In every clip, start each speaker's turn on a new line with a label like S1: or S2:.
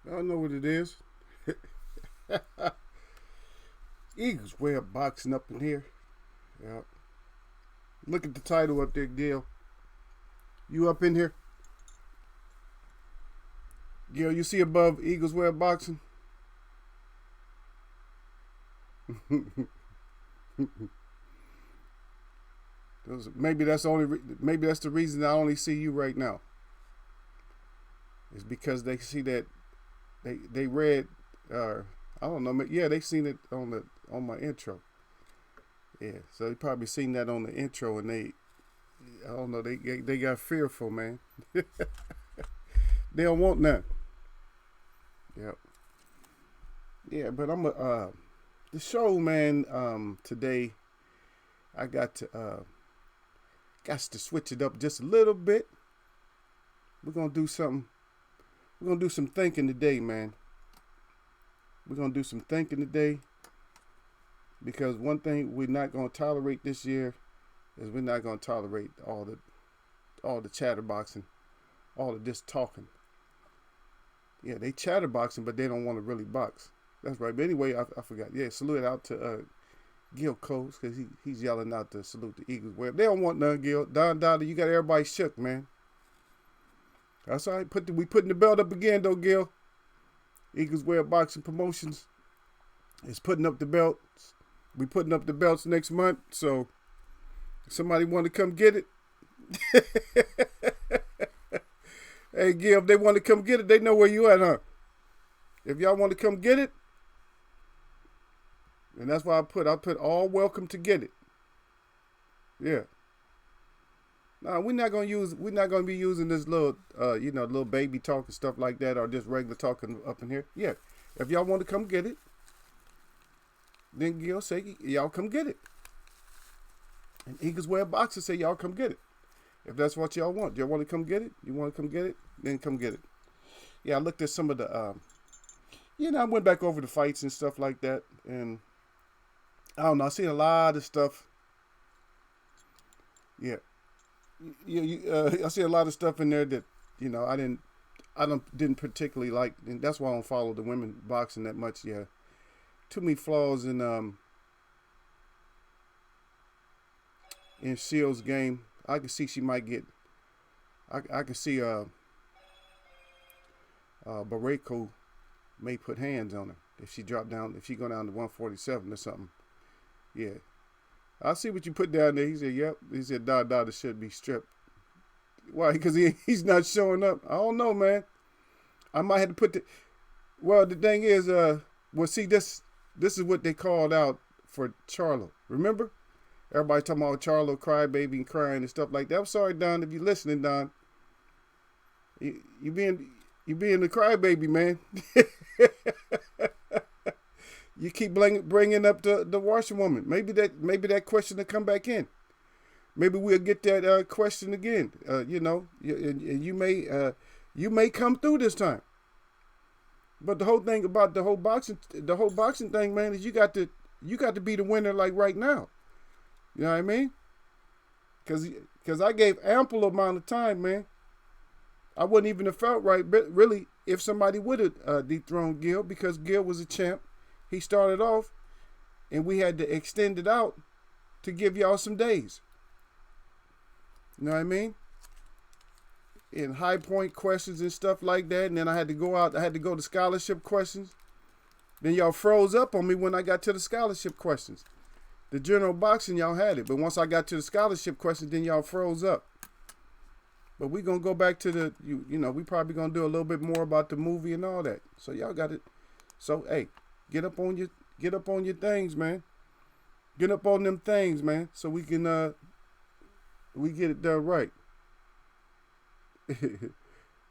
S1: I don't know what it is. Eagleswebbs boxing up in here. Yeah. Look at the title up there, Gil. You up in here? Gil, you see above Eagleswebbs boxing? Maybe that's the only. Maybe that's the reason I only see you right now. It's because they see that they read. I don't know. Yeah, they seen it on my intro. Yeah, so they probably seen that on the intro, and I don't know. They got fearful, man. They don't want none. Yep. Yeah, but the show, man. Today, I got to switch it up just a little bit. We're gonna do something. We're gonna do some thinking today, man. We're gonna do some thinking today, because one thing we're not gonna tolerate this year is we're not gonna tolerate all the chatterboxing, all of this talking. Yeah, they chatterboxing, but they don't want to really box. That's right. But anyway, I forgot. Yeah, salute out to Gil Coles, because he's yelling out to salute the Eagleswebbs. They don't want none, Gil. Don, you got everybody shook, man. That's all right. We putting the belt up again, though, Gil. Eagleswebbs Boxing Promotions is putting up the belts. We putting up the belts next month, so if somebody want to come get it. Hey, Gil, if they want to come get it, they know where you at, huh? If y'all want to come get it, and that's why I put all welcome to get it. Yeah. Now we're not gonna be using this little little baby talk and stuff like that, or just regular talking up in here. Yeah. If y'all want to come get it, then Gil say y'all come get it. And Eagleswebbs Boxer say y'all come get it. If that's what y'all want. Y'all want to come get it? You want to come get it? Then come get it. Yeah, I looked at some of the I went back over the fights and stuff like that, and I don't know, I seen a lot of stuff. Yeah. I see a lot of stuff in there that I didn't particularly like, and that's why I don't follow the women boxing that much. Yeah, too many flaws in Shields' game. I can see she might get. I can see Barreto may put hands on her if she go down to 147 or something. Yeah. I see what you put down there. He said, yep. He said, Dada should be stripped. Why? Because he's not showing up. I don't know, man. I might have to put the thing is, see, this is what they called out for Charlo. Remember? Everybody talking about Charlo crybaby and crying and stuff like that. I'm sorry, Don, if you're listening, Don. You being the crybaby, man. You keep bringing up the washerwoman. Maybe that question will come back in. Maybe we'll get that question again. And you may come through this time. But the whole thing about the whole boxing thing, man, is you got to be the winner like right now. You know what I mean? Because I gave ample amount of time, man. I wouldn't even have felt right, really, if somebody would have dethroned Gil, because Gil was a champ. He started off, and we had to extend it out to give y'all some days. You know what I mean? In high point questions and stuff like that, and then I had to go to scholarship questions. Then y'all froze up on me when I got to the scholarship questions. The general boxing, y'all had it, but once I got to the scholarship questions, then y'all froze up. But we gonna go back to we probably gonna do a little bit more about the movie and all that. So y'all got it. So hey, get up on your things, man. Get up on them things, man, so we can we get it done right.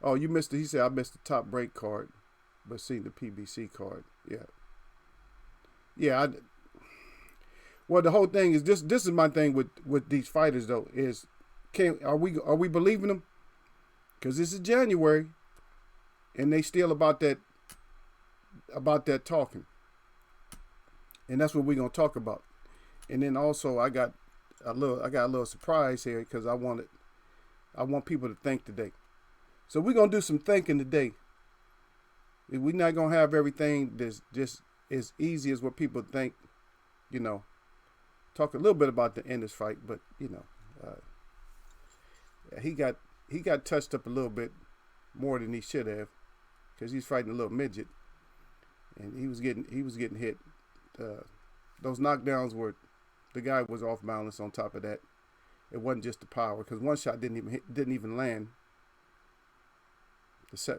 S1: Oh, you missed it. He said I missed the top break card, but seen the PBC card. Yeah. Yeah. Well, the whole thing is this is my thing with these fighters though, is are we believing them? Because this is January, and they still about that talking, and that's what we're gonna talk about. And then also I got a little surprise here, because I want people to think today. So we're gonna do some thinking today. We're not gonna have everything that's just as easy as what people think. You know, talk a little bit about the Ennis fight, but he got touched up a little bit more than he should have, because he's fighting a little midget, and he was getting hit. Those knockdowns were, the guy was off balance. On top of that, it wasn't just the power, because one shot didn't even land.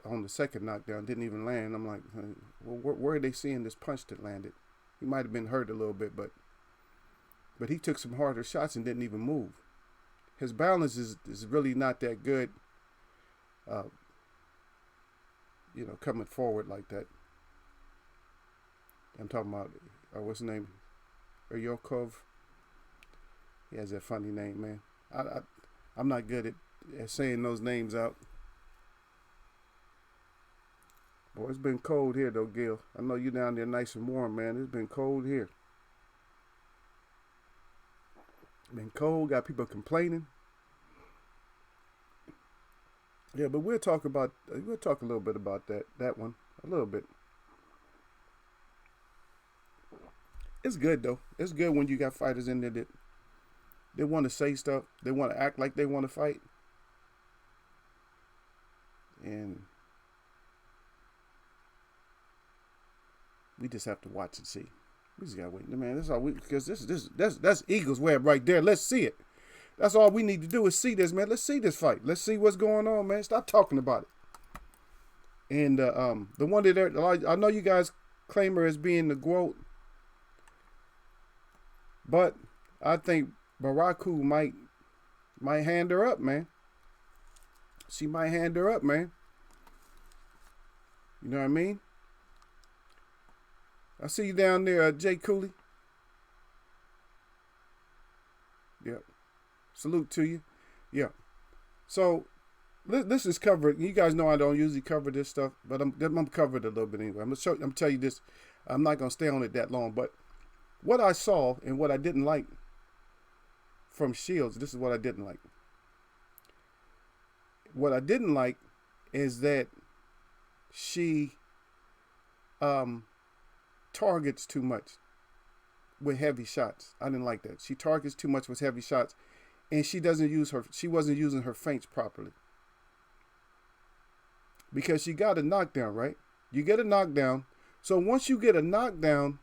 S1: On the second knockdown didn't even land. I'm like, well, where are they seeing this punch that landed? He might have been hurt a little bit, but he took some harder shots and didn't even move. His balance is really not that good. Coming forward like that. I'm talking about, what's his name? Uryokov. He has that funny name, man. I'm not good at saying those names out. Boy, it's been cold here, though, Gil. I know you down there nice and warm, man. It's been cold here. Been cold. Got people complaining. Yeah, but we'll talk a little bit about that one. A little bit. It's good, though. It's good when you got fighters in there that they want to say stuff. They want to act like they want to fight. And we just have to watch and see. We just gotta wait, man. That's all because that's Eagleswebbs right there. Let's see it. That's all we need to do is see this, man. Let's see this fight. Let's see what's going on, man. Stop talking about it. And the one that I know you guys claim her as being the GOAT, but I think Baraku might hand her up, man. She might hand her up, man. You know what I mean? I see you down there, Jay Cooley. Yep. Salute to you. Yeah. So this is covered. You guys know I don't usually cover this stuff, but I'm covered a little bit anyway. I'm gonna tell you this. I'm not gonna stay on it that long, but what I saw and what I didn't like from Shields, this is what I didn't like. What I didn't like is that she targets too much with heavy shots. I didn't like that. She targets too much with heavy shots, and she wasn't using her feints properly. Because she got a knockdown, right? You get a knockdown. So once you get a knockdown,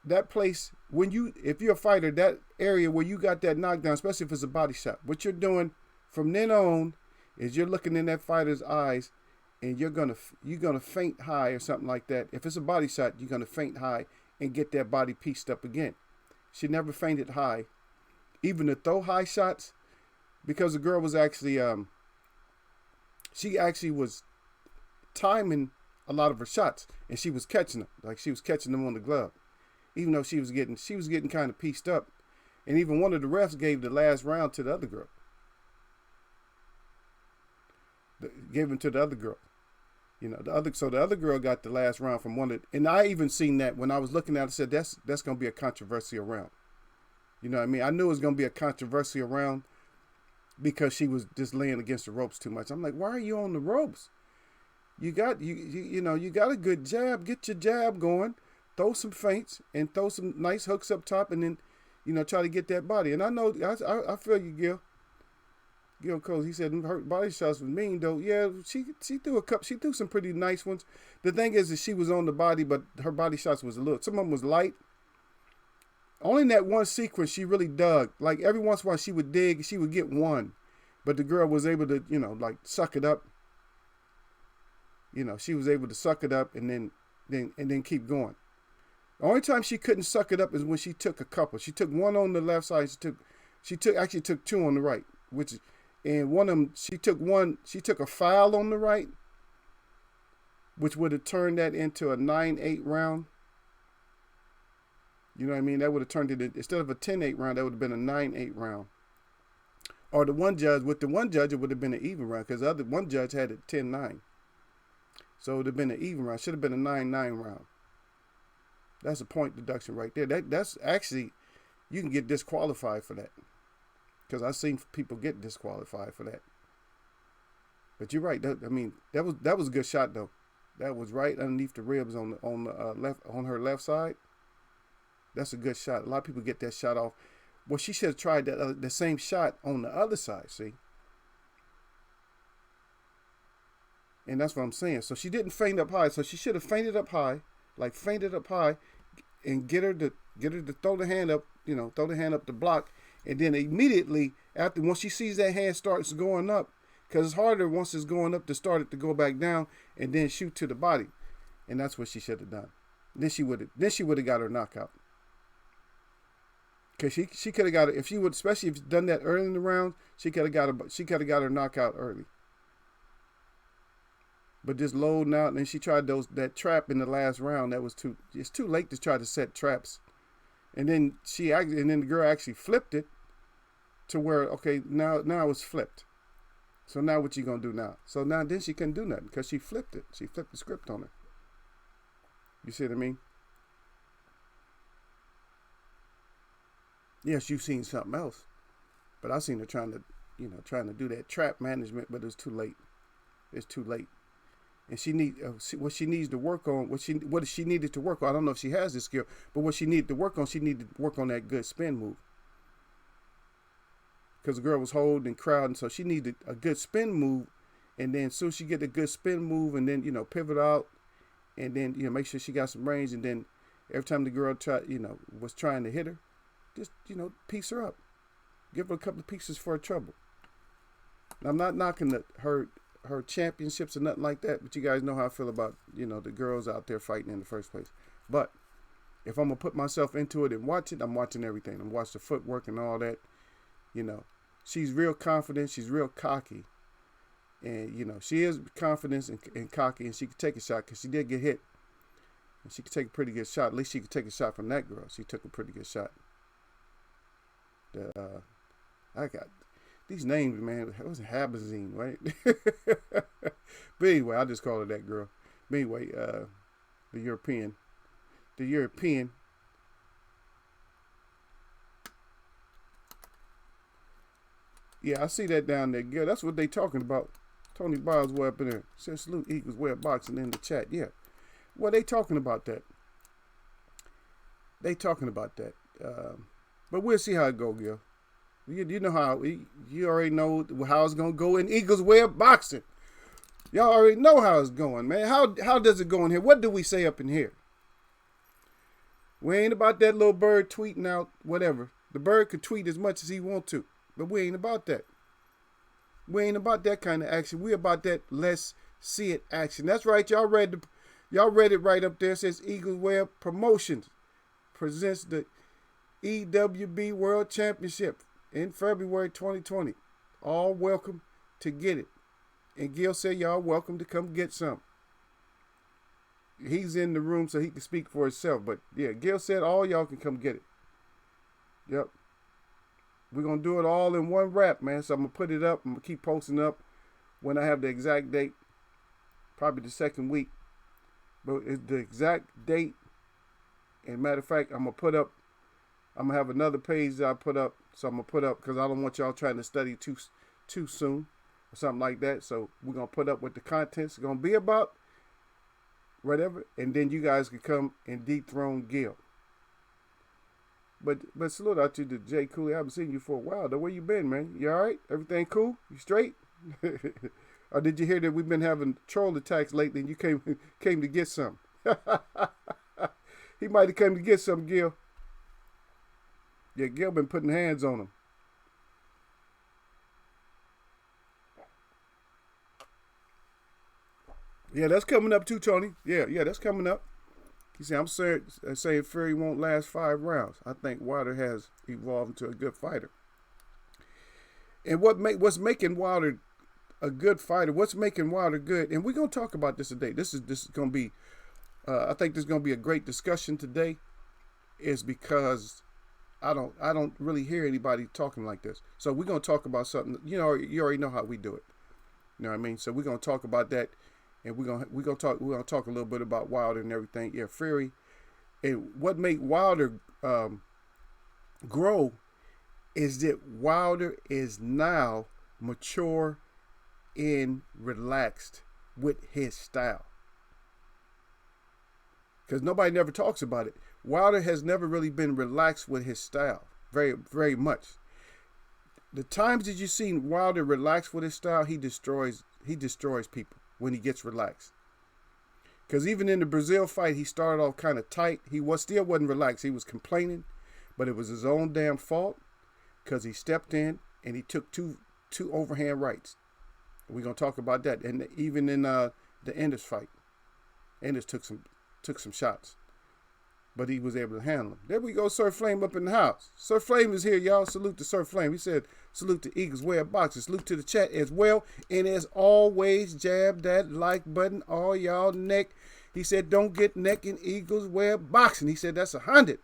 S1: that place, if you're a fighter, that area where you got that knockdown, especially if it's a body shot, what you're doing from then on is you're looking in that fighter's eyes, and you're gonna feint high or something like that. If it's a body shot, you're gonna feint high and get that body pieced up again. She never feinted high, even to throw high shots, because the girl was actually she actually was timing a lot of her shots, and she was catching them, like she was catching them on the glove, even though she was getting kind of pieced up, and even one of the refs gave the last round to the other girl. Gave him to the other girl. The other girl got the last round from one of, and I even seen that when I was looking at it, I said that's gonna be a controversial round. You know what I mean? I knew it was gonna be a controversial round because she was just laying against the ropes too much. I'm like, why are you on the ropes? You got you got a good jab. Get your jab going. Throw some feints and throw some nice hooks up top, and then try to get that body. And I know I feel you, Gil. Gil Coles, he said her body shots was mean though. Yeah, she threw a couple. She threw some pretty nice ones. The thing is that she was on the body, but her body shots was some of them was light. Only in that one sequence she really dug. Like every once in a while she would dig, she would get one, but the girl was able to suck it up. She was able to suck it up and then keep going. The only time she couldn't suck it up is when she took a couple. She took one on the left side. She took two on the right, and one of them, she took a foul on the right, which would have turned that into a 9-8 round. You know what I mean? That would have turned it, instead of a 10-8 round, that would have been a 9-8 round. Or with the one judge, it would have been an even round, because the other one judge had it 10-9. So it would have been an even round. Should have been a 9-9 round. That's a point deduction right there. That's actually, you can get disqualified for that. Because I've seen people get disqualified for that. But you're right. That was a good shot though. That was right underneath the ribs on the left on her left side. That's a good shot. A lot of people get that shot off. Well, she should have tried the same shot on the other side. See, and that's what I'm saying. So she didn't faint up high. So she should have fainted up high, like fainted up high, and get her to throw the hand up. Throw the hand up the block, and then immediately after, once she sees that hand starts going up, because it's harder once it's going up to start it to go back down and then shoot to the body, and that's what she should have done. Then she would have got her knockout. Cause she could have got it if she would, especially if she done that early in the round. She could have got her knockout early. But just loading out, and then she tried that trap in the last round. It's too late to try to set traps. And then the girl actually flipped it to where, okay, now it's flipped. So now what you gonna do now? So now then she couldn't do nothing because she flipped it. She flipped the script on her. You see what I mean? Yes, you've seen something else, but I seen her trying to do that trap management, but it's too late. It's too late, and what she needs to work on. What she needed to work on. I don't know if she has this skill, but what she needed to work on. She needed to work on that good spin move, because the girl was holding and crowding, so she needed a good spin move, and then as soon as she get a good spin move, and then pivot out, and then make sure she got some range, and then every time the girl was trying to hit her, just piece her up, give her a couple of pieces for her trouble. Now, I'm not knocking her championships or nothing like that, but you guys know how I feel about the girls out there fighting in the first place. But if I'm gonna put myself into it and watch it, I'm watching everything. I'm watching the footwork and all that. She's real confident. She's real cocky, and she is confident and cocky, and she could take a shot because she did get hit, and she could take a pretty good shot. At least she could take a shot from that girl. She took a pretty good shot. I got these names, man. It was Habazine, right? But anyway, I'll just call her that girl. But anyway, the European. Yeah, I see that down there, girl. That's what they talking about. Tony Biles way up in there. Says salute Eagleswebbs boxing in the chat. Yeah. Well, they talking about that. But we'll see how it go, Gil. You know how you already know how it's gonna go in Eagleswebbs boxing. Y'all already know how it's going, man. How does it go in here? What do we say up in here? We ain't about that little bird tweeting out whatever. The bird could tweet as much as he want to, but we ain't about that. We ain't about that kind of action. We about that let's see it action. That's right. Y'all read it right up there. It says Eagleswebbs Promotions presents the EWB World Championship in February 2020. All welcome to get it. And Gil said y'all welcome to come get some. He's in the room so he can speak for himself. But yeah, Gil said all y'all can come get it. Yep. We're going to do it all in one wrap, man. So I'm going to put it up. I'm going to keep posting up when I have the exact date. Probably the second week. But it's the exact date. And matter of fact, I'm going to have another page that I put up. So I'm going to put up, because I don't want y'all trying to study too soon or something like that. So we're going to put up what the content's going to be about, whatever. And then you guys can come and dethrone Gil. But salute out to the Jay Cooley. I haven't seen you for a while, though. Where you been, man? You all right? Everything cool? You straight? Or did you hear that we've been having troll attacks lately and you came to get some? He might have come to get some, Gil. Yeah, Gil been putting hands on him. Yeah, that's coming up too, Tony. Yeah, that's coming up. He said, I'm saying Fury won't last 5 rounds. I think Wilder has evolved into a good fighter. And what's making Wilder a good fighter? What's making Wilder good? And we're gonna talk about this today. This is gonna be. I think this is gonna be a great discussion today. Is because I don't really hear anybody talking like this. So we're gonna talk about something. You already know how we do it. You know what I mean? So we're gonna talk about that. And we're gonna talk a little bit about Wilder and everything. Yeah, Fury, and what made Wilder grow is that Wilder is now mature and relaxed with his style. Because nobody never talks about it. Wilder has never really been relaxed with his style very, very much. The times that you've seen Wilder relax with his style, he destroys people when he gets relaxed. Because even in the Brazil fight, he started off kind of tight. Still wasn't relaxed. He was complaining, but it was his own damn fault because he stepped in and he took two overhand rights. We're gonna talk about that. And even in the Ennis fight, Ennis took some shots, but he was able to handle them. There we go, Sir Flame up in the house. Sir Flame is here, y'all. Salute to Sir Flame. He said, salute to Eagleswebbs Boxing. Salute to the chat as well. And as always, jab that like button, all y'all neck. He said, don't get neck in Eagleswebbs Boxing. He said, that's 100.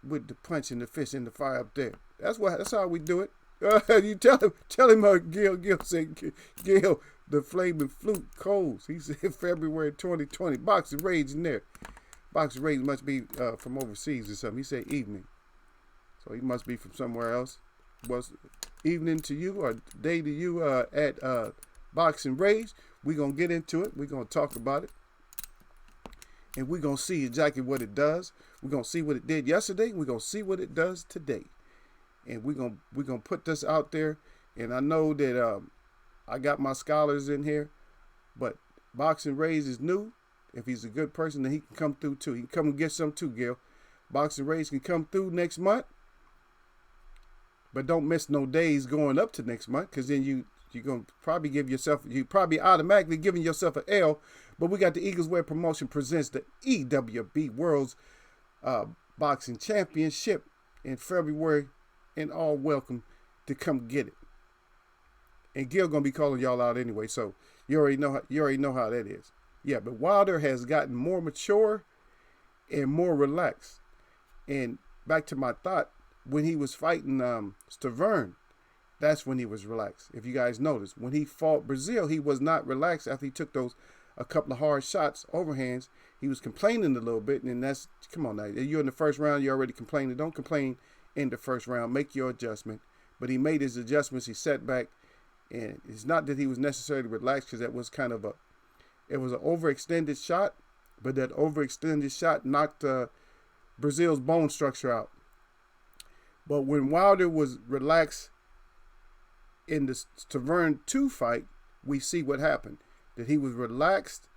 S1: With the punch and the fist in the fire up there. That's how we do it. You tell him, Gil said, Gil, the flaming flute coals. He said February 2020. Boxing Rage in there. Boxing Rage must be from overseas or something. He said evening. So he must be from somewhere else. Was evening to you or day to you at Boxing Rage. We're going to get into it. We're going to talk about it. And we're going to see exactly what it does. We're going to see what it did yesterday. We're going to see what it does today. And we're gonna put this out there. And I know that I got my scholars in here, but Boxing Rage is new. If he's a good person, then he can come through too. He can come and get some too, Gil. Boxing Rage can come through next month. But don't miss no days going up to next month, because then you're going to probably you probably automatically giving yourself an L. But we got the Eagleswebbs Promotion presents the EWB World's Boxing Championship in February. And all welcome to come get it. And Gil gonna be calling y'all out anyway, so you already know how that is. Yeah, but Wilder has gotten more mature and more relaxed. And back to my thought, when he was fighting Stavern, that's when he was relaxed. If you guys notice, when he fought Brazil, he was not relaxed after he took a couple of hard shots, overhands. He was complaining a little bit, and that's, come on now, you're in the first round, you're already complaining. Don't complain in the first round. Make your adjustment. But he made his adjustments. He sat back, and it's not that he was necessarily relaxed, because that was kind of it was an overextended shot, but that overextended shot knocked Brazil's bone structure out. But when Wilder was relaxed in the Stavern 2 fight, we see what happened. That he was relaxed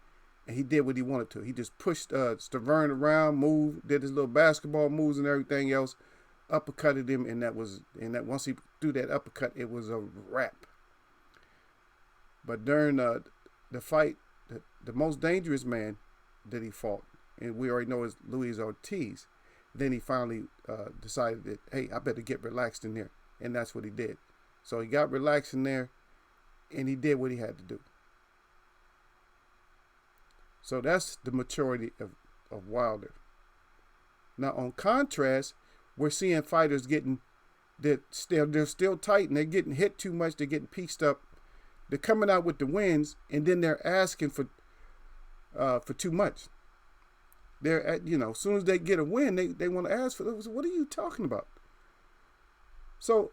S1: and he did what he wanted to. He just pushed Stavern around, moved, did his little basketball moves and everything else, uppercutted him, and once he threw that uppercut, it was a wrap. But during the fight, the most dangerous man that he fought, and we already know is Luis Ortiz, then he finally decided that, hey, I better get relaxed in there. And that's what he did. So he got relaxed in there, and he did what he had to do. So that's the maturity of Wilder. Now, on contrast, we're seeing fighters they're still tight, and they're getting hit too much. They're getting pieced up. They're coming out with the wins, and then they're asking for too much. They're as soon as they get a win, they want to ask for those. What are you talking about? So,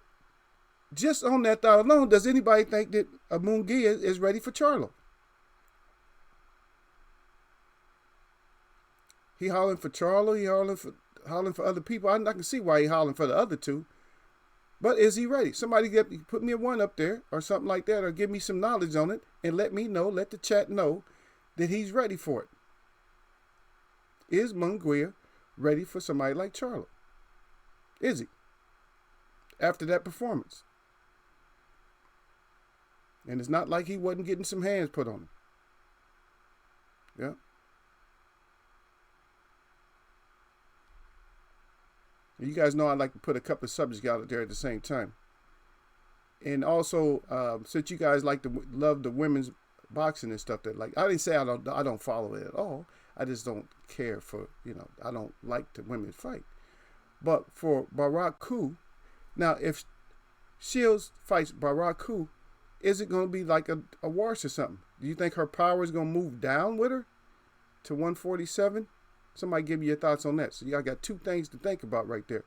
S1: just on that thought alone, does anybody think that Munguia is ready for Charlo? He hollering for Charlo. He hollering for other people. I can see why he hollering for the other two. But is he ready? Somebody put me a one up there or something like that, or give me some knowledge on it and let me know, let the chat know that he's ready for it. Is Munguia ready for somebody like Charlo? Is he? After that performance. And it's not like he wasn't getting some hands put on him. Yeah. You guys know I like to put a couple of subjects out there at the same time. And also, since you guys love the women's boxing and stuff, that I didn't say I don't follow it at all. I just don't care for, I don't like the women's fight. But for Baraku, now if Shields fights Baraku, is it going to be like a wash or something? Do you think her power is going to move down with her to 147? Somebody give me your thoughts on that. So y'all got two things to think about right there.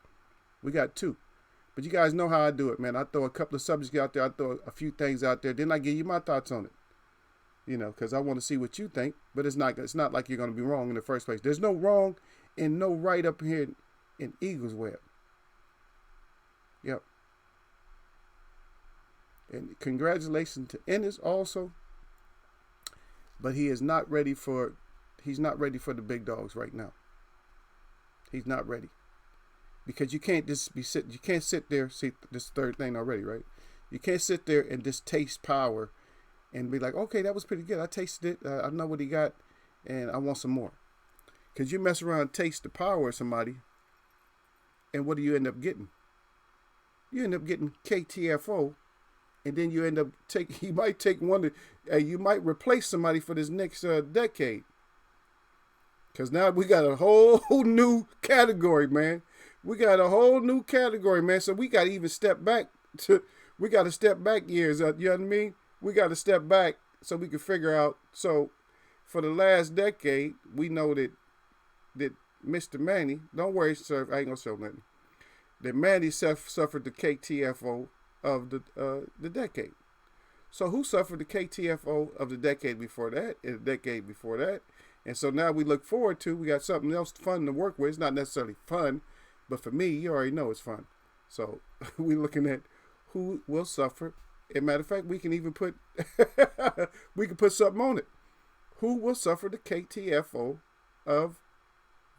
S1: We got two. But you guys know how I do it, man. I throw a couple of subjects out there. I throw a few things out there. Then I give you my thoughts on it. Because I want to see what you think. But it's not like you're going to be wrong in the first place. There's no wrong and no right up here in Eagleswebb. Yep. And congratulations to Ennis also. But he's not ready for the big dogs right now. He's not ready. Because you can't sit there, see this third thing already, right? You can't sit there and just taste power and be like, okay, that was pretty good. I tasted it. I know what he got, and I want some more. Because you mess around and taste the power of somebody, and what do you end up getting? You end up getting KTFO, and then you end up you might take one, you might replace somebody for this next decade. Because now we got a whole new category, man. We got a whole new category, man. So we got to even step back we got to step back years. You know what I mean? We got to step back so we can figure out. So for the last decade, we know that Mr. Manny, don't worry, sir, I ain't going to show nothing. That Manny suffered the KTFO of the decade. So who suffered the KTFO of the decade before that, and the decade before that? And so now we look forward to, we got something else fun to work with. It's not necessarily fun, but for me, you already know it's fun. So we're looking at who will suffer. As a matter of fact, we can even put something on it. Who will suffer the KTFO of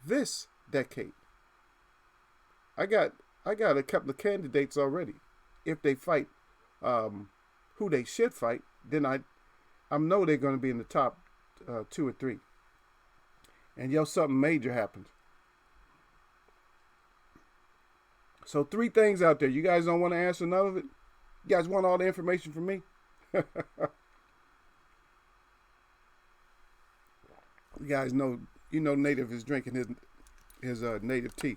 S1: this decade? I got a couple of candidates already. If they fight who they should fight, then I know they're going to be in the top 2 or 3. And something major happened. So 3 things out there. You guys don't want to answer none of it? You guys want all the information from me? You guys know, Native is drinking his native tea.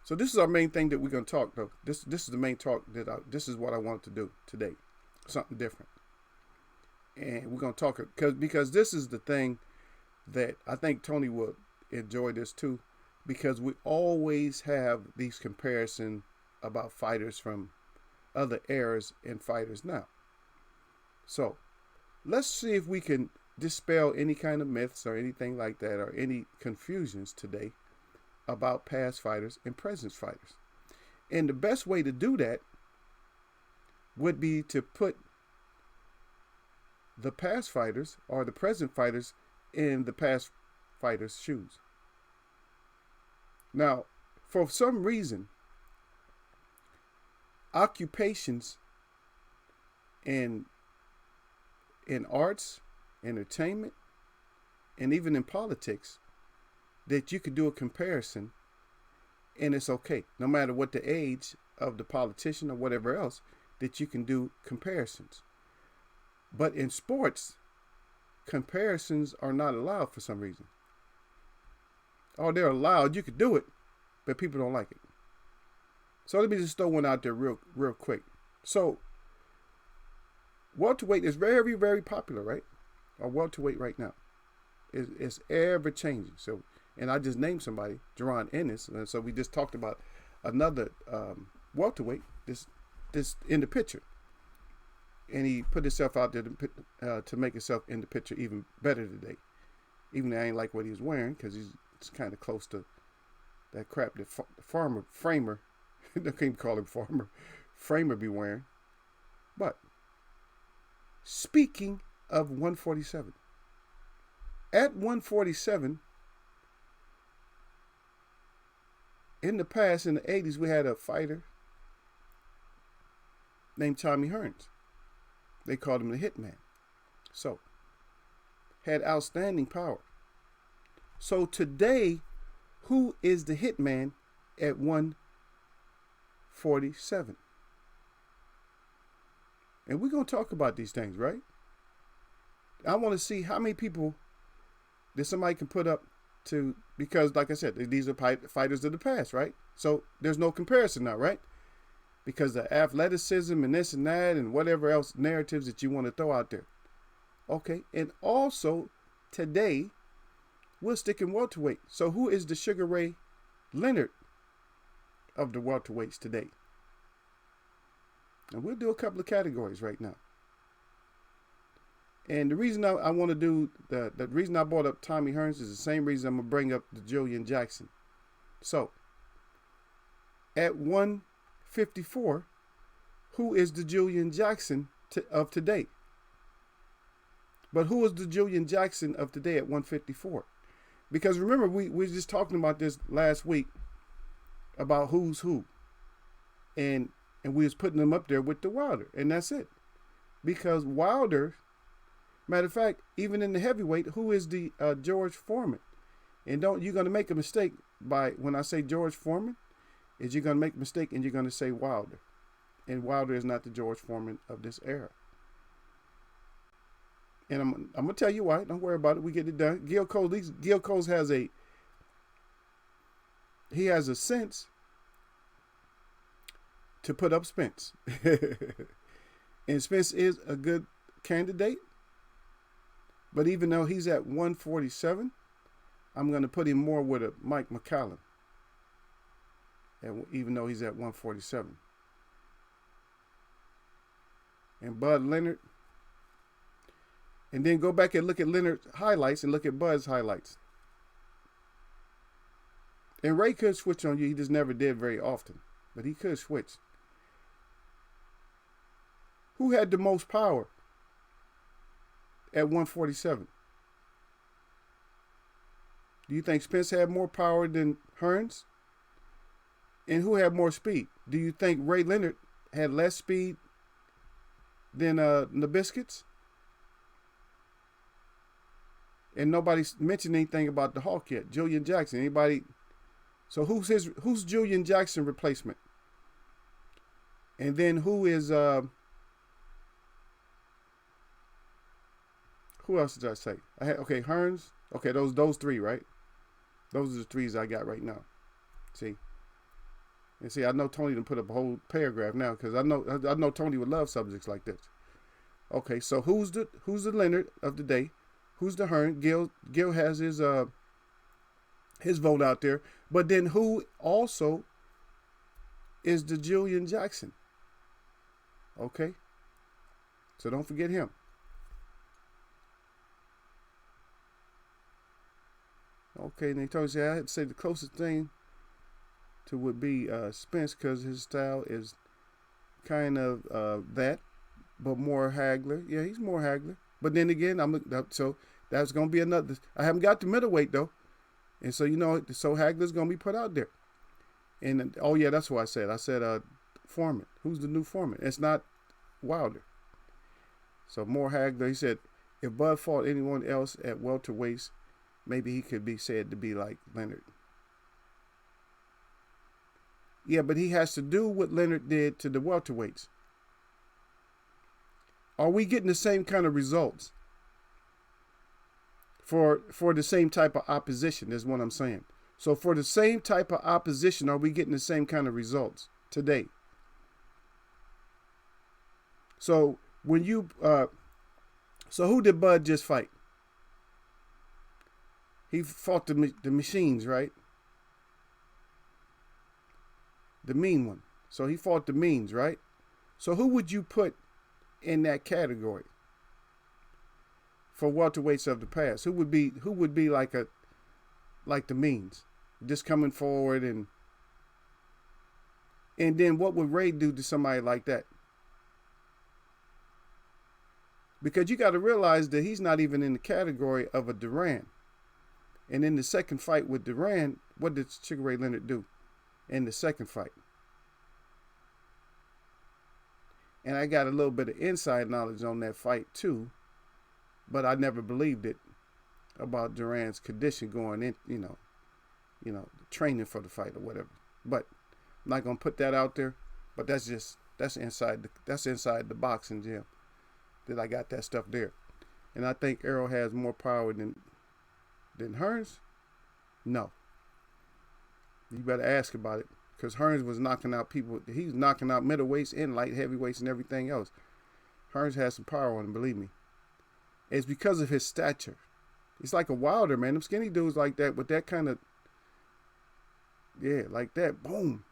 S1: So this is our main thing that we're going to talk, though. This is the main talk this is what I wanted to do today. Something different. And we're going to talk because this is the thing that I think Tony will enjoy this too, because we always have these comparisons about fighters from other eras and fighters now. So let's see if we can dispel any kind of myths or anything like that, or any confusions today about past fighters and present fighters. And the best way to do that would be to put the past fighters or the present fighters in the past fighters' shoes. Now, for some reason, occupations in arts, entertainment, and even in politics, that you could do a comparison and it's okay. No matter what the age of the politician or whatever else, that you can do comparisons. But in sports, comparisons are not allowed for some reason. Oh, they're allowed. You could do it, but people don't like it. So let me just throw one out there real quick. So welterweight is very, very popular, right? Or welterweight right now. It's ever changing. So, and I just named somebody, Jerron Ennis. And so we just talked about another welterweight, this in the picture. And he put himself out there to make himself in the picture even better today. Even though I ain't like what he was wearing, because he's kind of close to that crap that Framer, I can't even call him Farmer, Framer be wearing. But speaking of 147, at 147, in the past, in the 80s, we had a fighter named Tommy Hearns. They called him the Hitman. So, had outstanding power. So today, who is the Hitman at 147? And we're going to talk about these things, right? I want to see how many people that somebody can put up to, because like I said, these are fighters of the past, right? So there's no comparison now, right? Because the athleticism and this and that and whatever else narratives that you want to throw out there. Okay, and also today, we're sticking welterweight. So who is the Sugar Ray Leonard of the welterweights today. And we'll do a couple of categories right now. And the reason I want to do the reason I brought up Tommy Hearns is the same reason I'm gonna bring up the Julian Jackson. So at 154, who is the Julian Jackson of today? But who is the Julian Jackson of today at 154? Because remember, we were just talking about this last week about who's who, and we was putting them up there with the Wilder, and that's it. Because Wilder, matter of fact, even in the heavyweight, who is the George Foreman? And you're gonna make a mistake by when I say George Foreman, is you're gonna make a mistake and you're gonna say Wilder, and Wilder is not the George Foreman of this era. And I'm gonna tell you why. Don't worry about it. We get it done. Gil Coles has a sense to put up Spence, and Spence is a good candidate. But even though he's at 147, I'm gonna put him more with a Mike McCallum. And even though he's at 147, and Bud Leonard. And then go back and look at Leonard's highlights and look at Bud's highlights. And Ray could switch on you. He just never did very often. But he could switch. Who had the most power at 147? Do you think Spence had more power than Hearns? And who had more speed? Do you think Ray Leonard had less speed than Nabiscuits? And nobody's mentioned anything about the Hawk yet. Julian Jackson. Anybody? So who's Julian Jackson replacement? And then who is who else did I say? Okay, Hearns. Okay, those three, right? Those are the threes I got right now. See? And see, I know Tony done put up a whole paragraph now because I know Tony would love subjects like this. Okay, so who's the Leonard of the day? Who's the Hearn? Gil has his vote out there. But then who also is the Julian Jackson? Okay? So don't forget him. Okay, and they told me I had to say the closest thing to would be Spence because his style is kind of that, but more Hagler. Yeah, he's more Hagler. But then again, so that's going to be another. I haven't got the middleweight, though. And so, so Hagler's going to be put out there. And, oh, yeah, that's what I said. I said Foreman. Who's the new Foreman? It's not Wilder. So more Hagler. He said, if Bud fought anyone else at welterweights, maybe he could be said to be like Leonard. Yeah, but he has to do what Leonard did to the welterweights. Are we getting the same kind of results for the same type of opposition is what I'm saying. So for the same type of opposition, are we getting the same kind of results today? So when you, so who did Bud just fight? He fought the machines, right? The mean one. So he fought the means, right? So who would you put in that category for welterweights of the past? Who would be like the means, just coming forward and then what would Ray do to somebody like that? Because you got to realize that he's not even in the category of a Duran. And in the second fight with Duran, what did Sugar Ray Leonard do in the second fight? And I got a little bit of inside knowledge on that fight too, but I never believed it about Duran's condition going in, training for the fight or whatever. But I'm not gonna put that out there. But that's inside the boxing gym that I got that stuff there. And I think Errol has more power than Hearns. No. You better ask about it. Because Hearns was knocking out people. He was knocking out middleweights and light heavyweights and everything else. Hearns has some power on him, believe me. It's because of his stature. It's like a Wilder, man. Them skinny dudes like that with that kind of, yeah, like that, boom.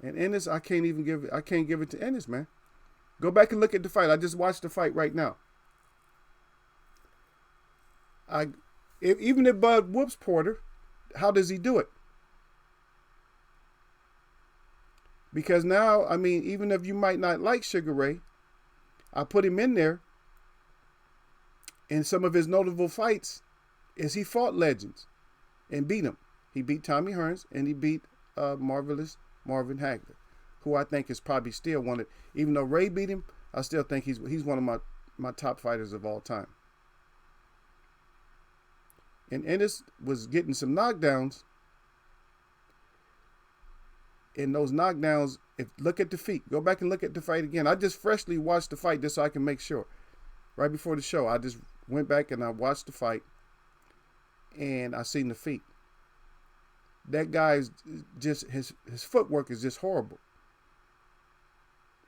S1: And Ennis, I can't give it to Ennis, man. Go back and look at the fight. I just watched the fight right now. Even if Bud whoops Porter, how does he do it? Because now, I mean, even if you might not like Sugar Ray, I put him in there. In some of his notable fights, is he fought legends and beat them. He beat Tommy Hearns and he beat Marvelous Marvin Hagler, who I think is probably still one of, even though Ray beat him, I still think he's one of my top fighters of all time. And Ennis was getting some knockdowns. In those knockdowns, look at the feet. Go back and look at the fight again. I just freshly watched the fight just so I can make sure. Right before the show, I just went back and I watched the fight. And I seen the feet. That guy's just, his footwork is just horrible.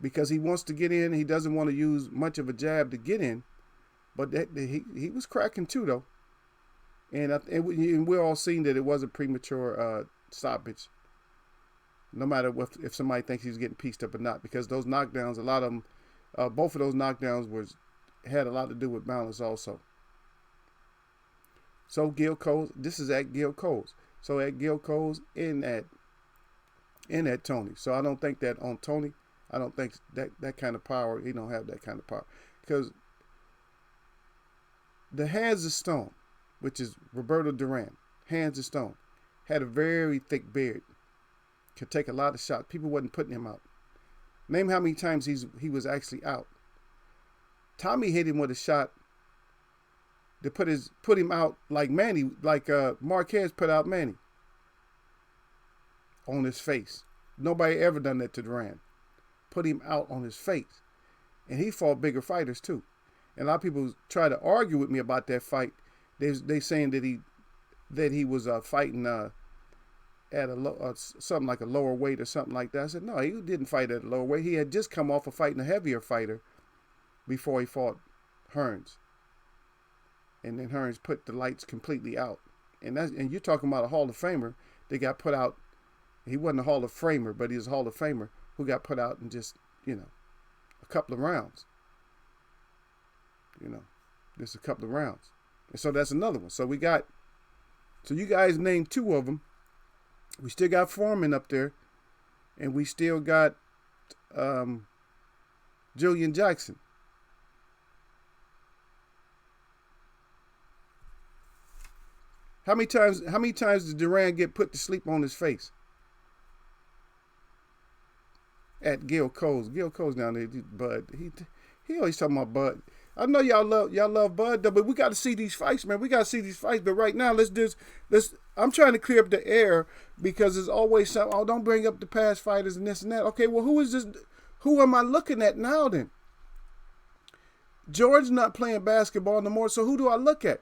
S1: Because he wants to get in. He doesn't want to use much of a jab to get in. But he was cracking too, though. And we're all seeing that it was a premature stoppage. No matter if somebody thinks he's getting pieced up or not. Because those knockdowns, a lot of them, both of those knockdowns had a lot to do with balance also. So Gil Coles, this is at Gil Coles. So at Gil Coles in at Tony. So I don't think that on Tony, I don't think that kind of power, he don't have that kind of power. Because the Hands of Stone, which is Roberto Duran, Hands of Stone, had a very thick beard. Could take a lot of shots. People wasn't putting him out. Name how many times he was actually out. Tommy hit him with a shot to put him out like Manny, like Marquez put out Manny on his face. Nobody ever done that to Duran. Put him out on his face. And he fought bigger fighters too. And a lot of people try to argue with me about that fight. They saying that he was fighting at something like a lower weight or something like that. I said, no, he didn't fight at a lower weight. He had just come off of fighting a heavier fighter before he fought Hearns. And then Hearns put the lights completely out. And you're talking about a Hall of Famer that got put out. He wasn't a Hall of Famer, but he was a Hall of Famer who got put out in just, a couple of rounds. Just a couple of rounds. And so that's another one. So you guys named two of them. We still got Foreman up there. And we still got Julian Jackson. How many times did Duran get put to sleep on his face? At Gil Coles. Gil Coles down there, Bud. He always talking about Bud. I know y'all love Bud, though, but we got to see these fights, man. We got to see these fights. But right now, I'm trying to clear up the air because there's always something. Oh, don't bring up the past fighters and this and that. Okay, well, who is this? Who am I looking at now then? George's not playing basketball no more, so who do I look at?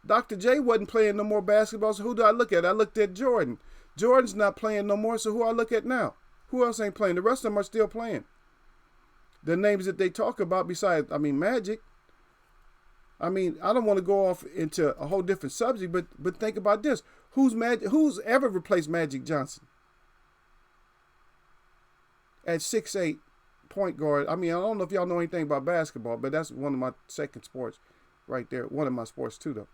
S1: Dr. J wasn't playing no more basketball, so who do I look at? I looked at Jordan. Jordan's not playing no more, so who I look at now? Who else ain't playing? The rest of them are still playing. The names that they talk about besides, Magic. I don't want to go off into a whole different subject, but think about this. Who's ever replaced Magic Johnson? At 6'8", point guard. I don't know if y'all know anything about basketball, but that's one of my second sports right there. One of my sports too, though.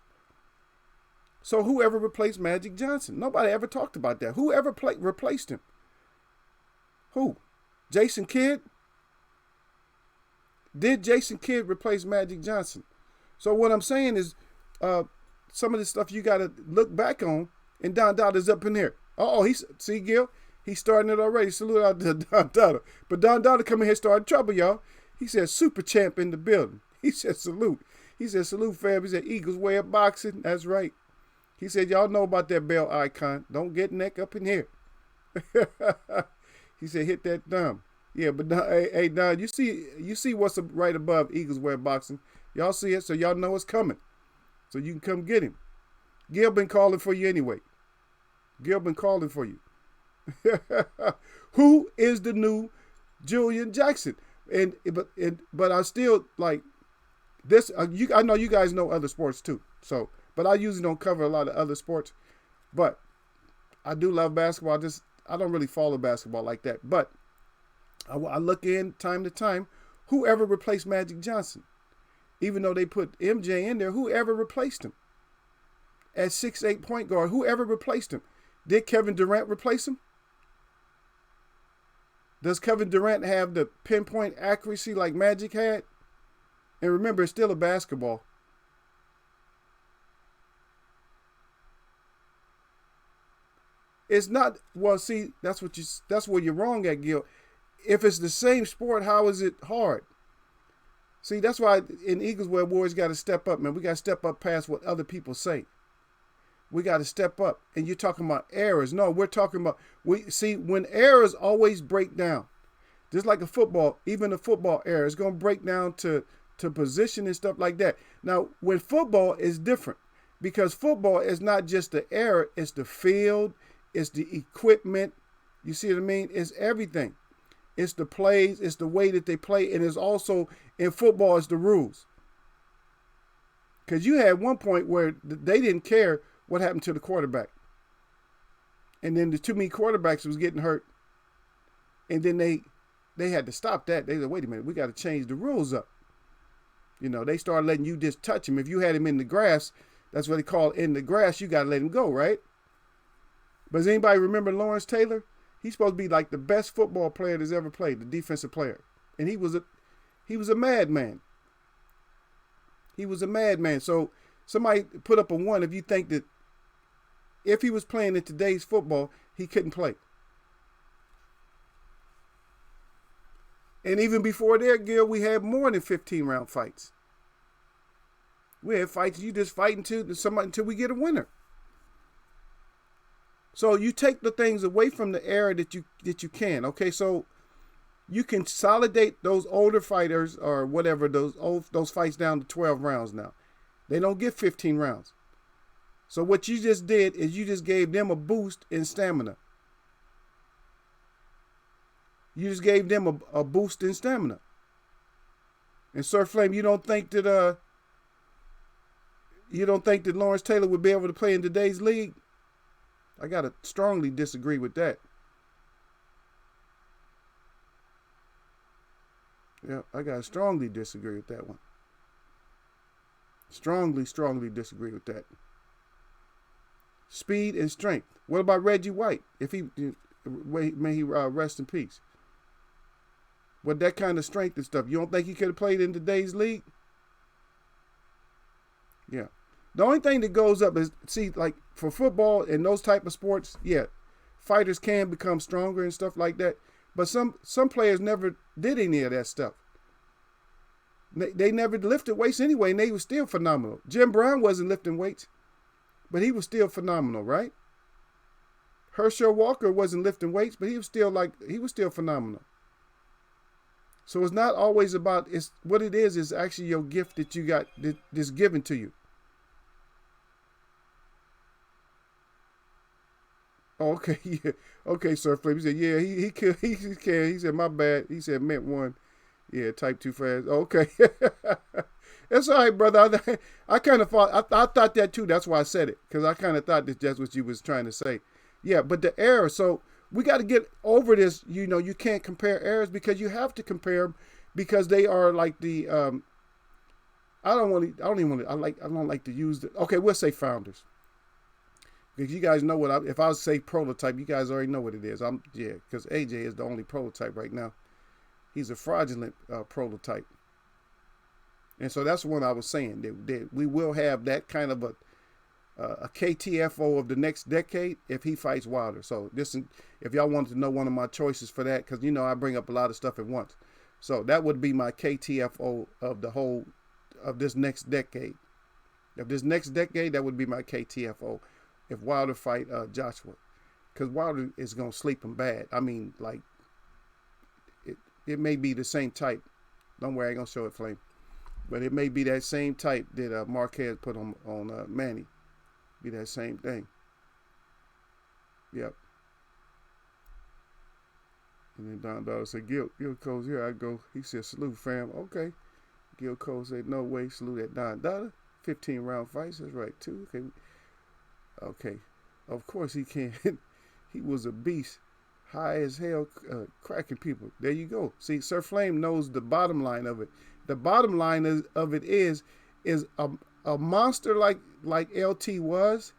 S1: So whoever replaced Magic Johnson? Nobody ever talked about that. Who ever replaced him? Who? Jason Kidd? Did Jason Kidd replace Magic Johnson? So what I'm saying is some of this stuff you got to look back on, and Don Dotta's up in here. See, Gil? He's starting it already. Salute out to Don Dotta. But Don Dotta coming here starting trouble, y'all. He said, super champ in the building. He said, salute. He said, salute, fam. He said, Eagleswebbs boxing. That's right. He said, y'all know about that bell icon. Don't get neck up in here. He said, hit that thumb. Yeah, but hey, Don, you see what's right above Eagleswebbs boxing. Y'all see it, so y'all know it's coming. So you can come get him. Gil been calling for you anyway. Gil been calling for you. Who is the new Julian Jackson? But I still like this. I know you guys know other sports too. But I usually don't cover a lot of other sports. But I do love basketball. I don't really follow basketball like that, but I look in time to time. Whoever replaced Magic Johnson, even though they put MJ in there, whoever replaced him at 6'8" point guard, whoever replaced him. Did Kevin Durant replace him? Does Kevin Durant have the pinpoint accuracy like Magic had? And remember, it's still a basketball. It's not. Well, see, that's where you're wrong at, Gil. If it's the same sport, how is it hard? See, that's why in Eagleswebbs, we always got to step up, man. We got to step up past what other people say. We got to step up. And you're talking about errors. No, we're talking about, when errors always break down, just like a football, even a football error, it's going to break down to position and stuff like that. Now, when football is different, because football is not just the error, it's the field, it's the equipment. You see what I mean? It's everything. It's the plays, it's the way that they play, and it's also, in football, it's the rules. Because you had one point where they didn't care what happened to the quarterback. And then the too many quarterbacks was getting hurt. And then they had to stop that. They said, wait a minute, we got to change the rules up. You know, they started letting you just touch him. If you had him in the grass, that's what they call it, in the grass, you got to let him go, right? But does anybody remember Lawrence Taylor? He's supposed to be like the best football player that's ever played, the defensive player. And he was a madman. He was a madman. So somebody put up a 1 if you think that if he was playing in today's football, he couldn't play. And even before that, Gil, we had more than 15-round fights. We had fights you just fight until we get a winner. So you take the things away from the era that you can. Okay, so you consolidate those older fighters or whatever, those fights down to 12 rounds now. They don't get 15 rounds. So what you just did is you just gave them a boost in stamina. You just gave them a boost in stamina. And Sir Flame, you don't think that Lawrence Taylor would be able to play in today's league? I gotta strongly disagree with that. Yeah, I gotta strongly disagree with that one. Strongly disagree with that. Speed and strength. What about Reggie White? May he rest in peace. With that kind of strength and stuff, you don't think he could have played in today's league? Yeah. The only thing that goes up is, see, like for football and those type of sports, yeah, fighters can become stronger and stuff like that. But some players never did any of that stuff. They never lifted weights anyway, and they were still phenomenal. Jim Brown wasn't lifting weights, but he was still phenomenal, right? Herschel Walker wasn't lifting weights, but he was still phenomenal. So it's not always about, it's what it is actually your gift that you got that's given to you. Oh, okay, yeah. Okay, Sir Flip. He said, yeah, he can. He said, my bad. He said, meant 1. Yeah, type too fast. Okay. That's all right, brother. I kind of thought, I thought that too. That's why I said it. Because I kind of thought that's what you was trying to say. Yeah, but the error. So we got to get over this. You know, you can't compare errors because you have to compare them because they are like the, I don't like to use the, okay, we'll say founders. Because you guys know if I was to say prototype, you guys already know what it is. Because AJ is the only prototype right now. He's a fraudulent prototype. And so that's what I was saying. That we will have that kind of a KTFO of the next decade if he fights Wilder. So if y'all wanted to know one of my choices for that, because I bring up a lot of stuff at once. So that would be my KTFO of this next decade. Of this next decade, that would be my KTFO. If Wilder fight Joshua, because Wilder is gonna sleep him bad. I mean, like it may be the same type. Don't worry, I ain't gonna show it, Flame. But it may be that same type that Marquez put on Manny. Be that same thing. Yep. And then Don Dawes said, Gil Cole's here. I go. He said, salute, fam. Okay. Gil Cole said, no way. Salute at Don Dada. 15-round fights. That's right, too. Okay. Of course he can. He was a beast. high as hell, cracking people. There you go. See, Sir Flame knows the bottom line of it. The bottom line of it is a monster like LT was.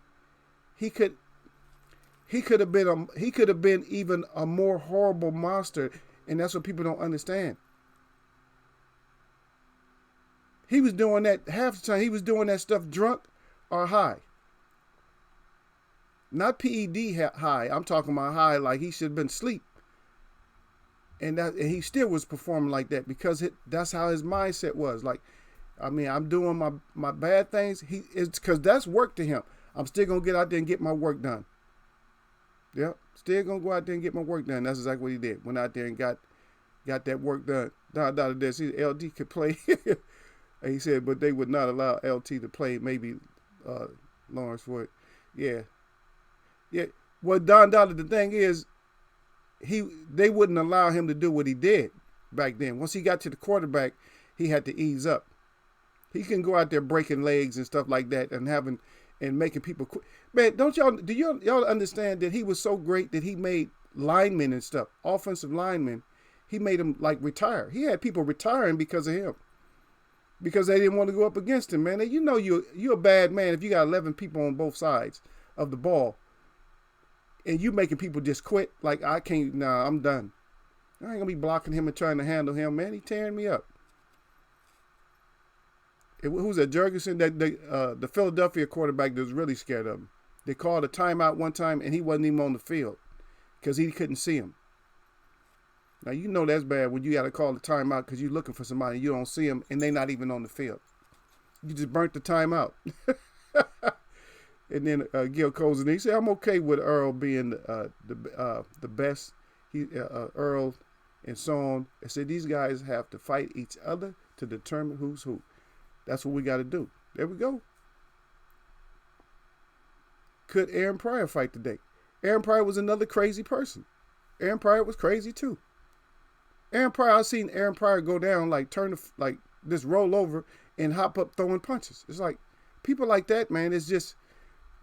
S1: He could have been even a more horrible monster, and that's what people don't understand. He was doing that half the time. He was doing that stuff drunk or high. Not PED high. I'm talking about high like he should have been asleep. And he still was performing like that because that's how his mindset was. Like, I mean, I'm doing my bad things. It's because that's work to him. I'm still going to get out there and get my work done. Yep. Still going to go out there and get my work done. That's exactly what he did. Went out there and got that work done. Down there. See, LD could play. And he said, but they would not allow LT to play. Maybe Lawrence Wood. Yeah. Yeah. Well, Don Dollar, the thing is, they wouldn't allow him to do what he did back then. Once he got to the quarterback, he had to ease up. He can go out there breaking legs and stuff like that and making people quit. Man, do y'all understand that he was so great that he made linemen and stuff, offensive linemen, he made them like retire. He had people retiring because of him. Because they didn't want to go up against him, man. You know you're a bad man if you got 11 people on both sides of the ball. And you making people just quit. Like, I can't, nah, I'm done. I ain't going to be blocking him and trying to handle him, man. He tearing me up. Who's that, Jurgensen? The Philadelphia quarterback that was really scared of him. They called a timeout one time, and he wasn't even on the field because he couldn't see him. Now, you know that's bad when you got to call a timeout because you're looking for somebody, you don't see them, and they're not even on the field. You just burnt the timeout. And then Gil Cozen, he said, I'm okay with Earl being the best. Earl and so on. I said, these guys have to fight each other to determine who's who. That's what we got to do. There we go. Could Aaron Pryor fight today? Aaron Pryor was another crazy person. Aaron Pryor was crazy too. Aaron Pryor, I've seen Aaron Pryor go down, like just roll over and hop up throwing punches. It's like people like that, man. It's just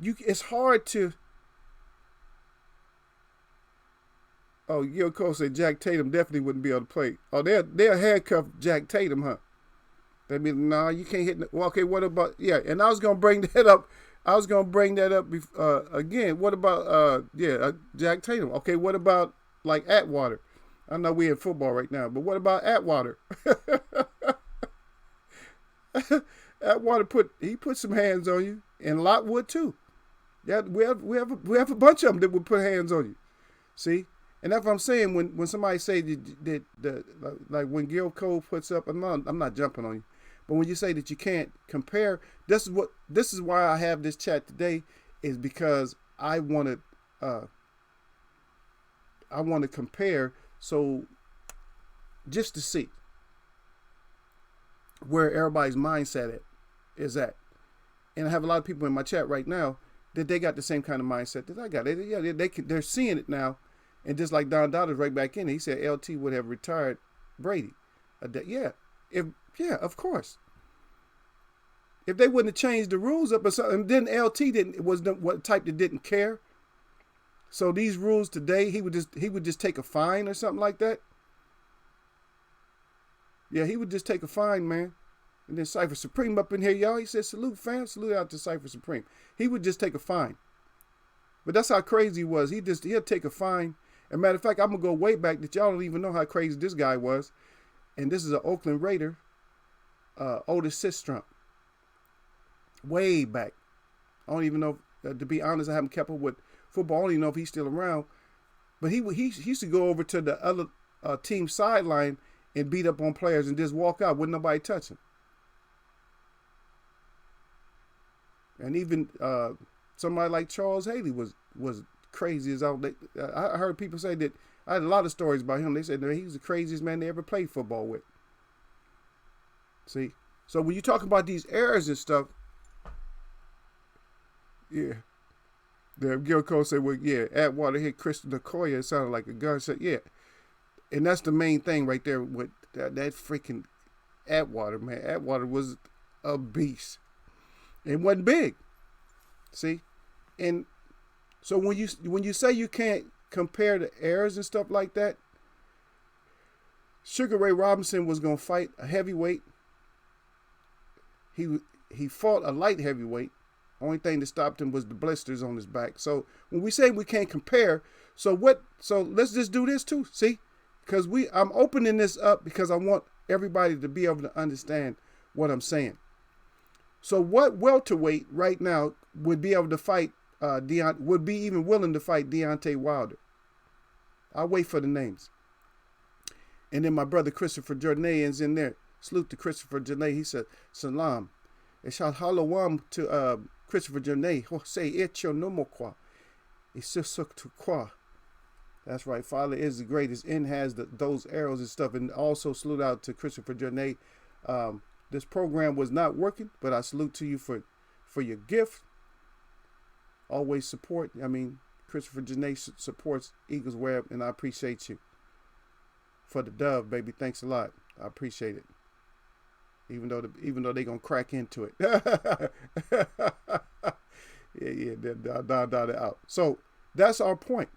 S1: it's hard to. Oh, Gil Cole said Jack Tatum definitely wouldn't be able to play. Oh, they'll handcuff Jack Tatum, huh? They mean, nah, you can't hit. Well, okay, what about And I was gonna bring that up. Again. What about Jack Tatum? Okay, what about like Atwater? I know we're in football right now, but what about Atwater? Atwater put some hands on you, and Lockwood too. Yeah, we have a bunch of them that would put hands on you. See, and that's what I'm saying. When somebody say that like when Gil Cole puts up, I'm not jumping on you, but when you say that you can't compare, this is why I have this chat today, is because I want to compare. So just to see where everybody's mindset is at. And I have a lot of people in my chat right now that they got the same kind of mindset that I got. They're seeing it now. And just like Don Dotter's right back in, he said LT would have retired Brady. Of course. If they wouldn't have changed the rules up or something, then LT was the type that didn't care. So these rules today, he would just take a fine or something like that. Yeah, he would just take a fine, man. And then Cypher Supreme up in here, y'all. He said, salute, fam. Salute out to Cypher Supreme. He would just take a fine. But that's how crazy he was. He'll take a fine. As a matter of fact, I'm going to go way back that y'all don't even know how crazy this guy was. And this is an Oakland Raider, Otis Sistrunk. Way back. I don't even know, to be honest, I haven't kept up with football. I don't even know if he's still around. But he used to go over to the other team sideline and beat up on players and just walk out. Wouldn't nobody touch him. And even somebody like Charles Haley was crazy as all. I heard people say that. I had a lot of stories about him. They said that he was the craziest man they ever played football with. See? So when you talk about these errors and stuff, yeah. Gil Cole said, well, yeah, Atwater hit Christian Okoye. It sounded like a gunshot. Yeah. And that's the main thing right there with that freaking Atwater, man. Atwater was a beast. It wasn't big. See? And so when you say you can't compare the eras and stuff like that, Sugar Ray Robinson was going to fight a heavyweight. He fought a light heavyweight. Only thing that stopped him was the blisters on his back. So when we say we can't compare, so let's just do this too. See, because I'm opening this up because I want everybody to be able to understand what I'm saying. So what welterweight right now would be able to fight would be even willing to fight Deontay Wilder? I'll wait for the names. And then my brother Christopher Jornay is in there. Salute to Christopher Jornay. He said, Salam. And shout halawam to Christopher Jornay. Say echo no more qua. To qua. That's right. Father is the greatest. N has those arrows and stuff. And also salute out to Christopher Jornay. This program was not working, but I salute to you for your gift. Always support. I mean, Christopher Jornay supports Eagleswebbs, and I appreciate you. For the dove, baby, thanks a lot. I appreciate it. Even though they're gonna crack into it. yeah, they're out. So that's our point.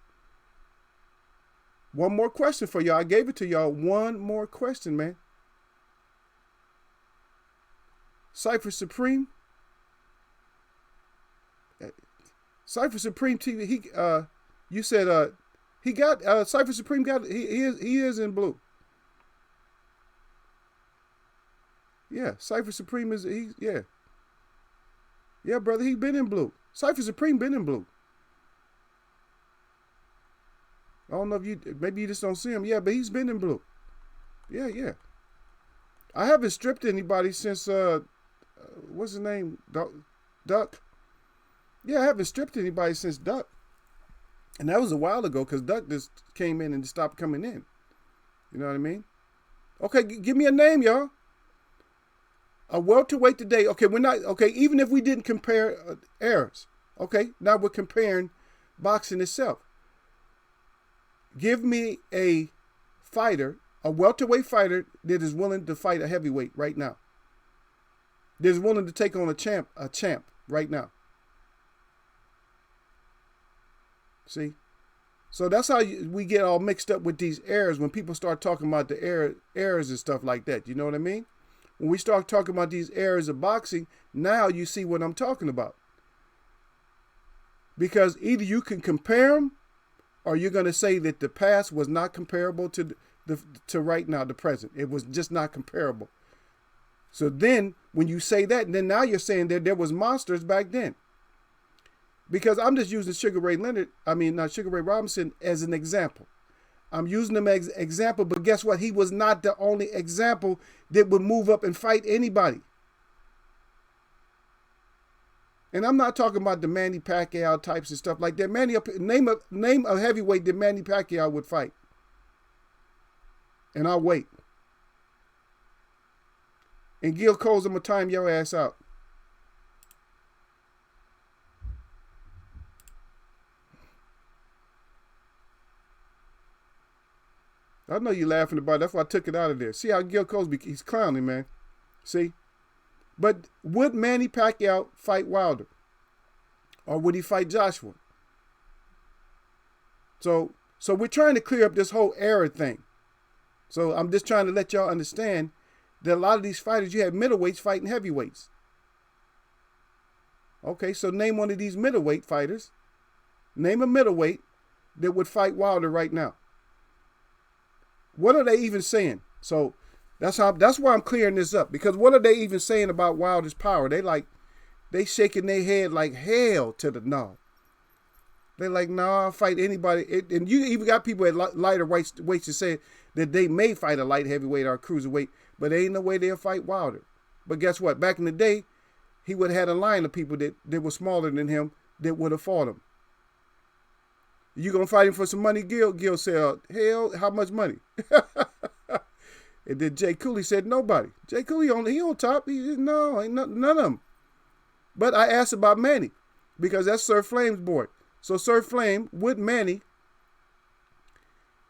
S1: One more question for y'all. I gave it to y'all. One more question, man. Cypher Supreme. Cypher Supreme TV. You said he got Cypher Supreme got he is in blue. Yeah, Cypher Supreme is yeah. Yeah, brother, he been in blue. Cypher Supreme been in blue. I don't know if maybe you just don't see him. Yeah, but he's been in blue. Yeah. I haven't stripped anybody since what's his name? Duck. Yeah, I haven't stripped anybody since Duck. And that was a while ago because Duck just came in and stopped coming in. You know what I mean? Okay, give me a name, y'all. A welterweight today. Okay, we're not, okay, even if we didn't compare eras. Okay, now we're comparing boxing itself. Give me a fighter, a welterweight fighter that is willing to fight a heavyweight right now. That is willing to take on a champ right now. See? So that's how we get all mixed up with these eras when people start talking about the eras and stuff like that. You know what I mean? When we start talking about these eras of boxing, now you see what I'm talking about. Because either you can compare them or you're going to say that the past was not comparable to right now, the present. It was just not comparable. So then when you say that, then now you're saying that there was monsters back then. Because I'm just using Sugar Ray Robinson as an example. I'm using him as an example, but guess what? He was not the only example that would move up and fight anybody. And I'm not talking about the Manny Pacquiao types and stuff like that. Name a heavyweight that Manny Pacquiao would fight. And I'll wait. And Gil Coles, I'm going to time your ass out. I know you're laughing about it. That's why I took it out of there. See how Gil Cosby, he's clowning, man. See? But would Manny Pacquiao fight Wilder? Or would he fight Joshua? So we're trying to clear up this whole era thing. So I'm just trying to let y'all understand that a lot of these fighters, you have middleweights fighting heavyweights. Okay, so name one of these middleweight fighters. Name a middleweight that would fight Wilder right now. What are they even saying? So that's why I'm clearing this up. Because what are they even saying about Wilder's power? They shaking their head like hell to the no. They're like, nah, I'll fight anybody. And you even got people at lighter weights to say that they may fight a light heavyweight or a cruiserweight, but there ain't no way they'll fight Wilder. But guess what? Back in the day, he would have had a line of people that were smaller than him that would have fought him. You gonna fight him for some money, Gil? Gil said, hell, how much money? And then Jay Cooley said, nobody. Jay Cooley, he on top. No, ain't none of them. But I asked about Manny because that's Sir Flame's boy. So Sir Flame, would Manny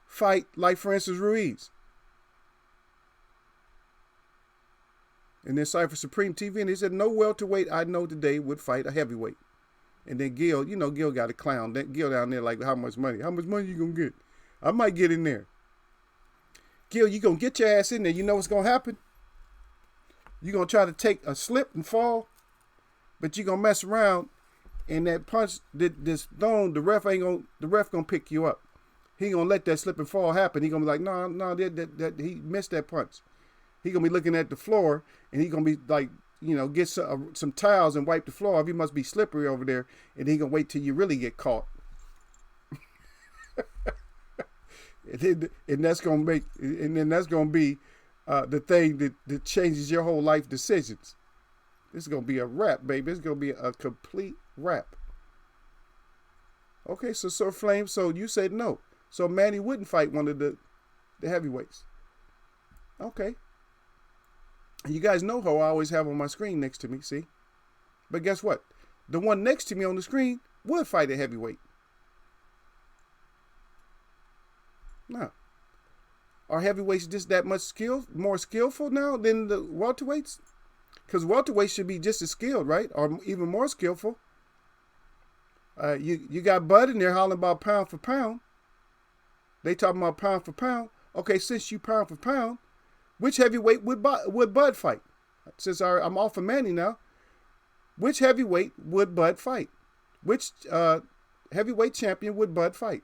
S1: fight like Francis Ruiz? And then Cypher Supreme TV, and he said, no welterweight I know today would fight a heavyweight. And then Gil, Gil got a clown. That Gil down there like, how much money? How much money you gonna get? I might get in there. Gil, you gonna get your ass in there. You know what's gonna happen? You gonna try to take a slip and fall, but you gonna mess around, and that punch, this thrown, the ref gonna pick you up. He gonna let that slip and fall happen. He gonna be like, no, that he missed that punch. He gonna be looking at the floor, and he gonna be like, get some towels and wipe the floor off. He must be slippery over there, and he gonna wait till you really get caught. and that's gonna be the thing that changes your whole life decisions. This is gonna be a wrap, baby. It's gonna be a complete wrap. Okay, so Sir Flame, so you said no. So Manny wouldn't fight one of the heavyweights. Okay. You guys know who I always have on my screen next to me, see? But guess what? The one next to me on the screen would fight a heavyweight. No. Are heavyweights just that much more skillful now than the welterweights? Because welterweights should be just as skilled, right? Or even more skillful. You got Bud in there hollering about pound for pound. They talking about pound for pound. Okay, since you pound for pound, which heavyweight would Bud fight? Since I'm off of Manny now, which heavyweight would Bud fight? Which heavyweight champion would Bud fight?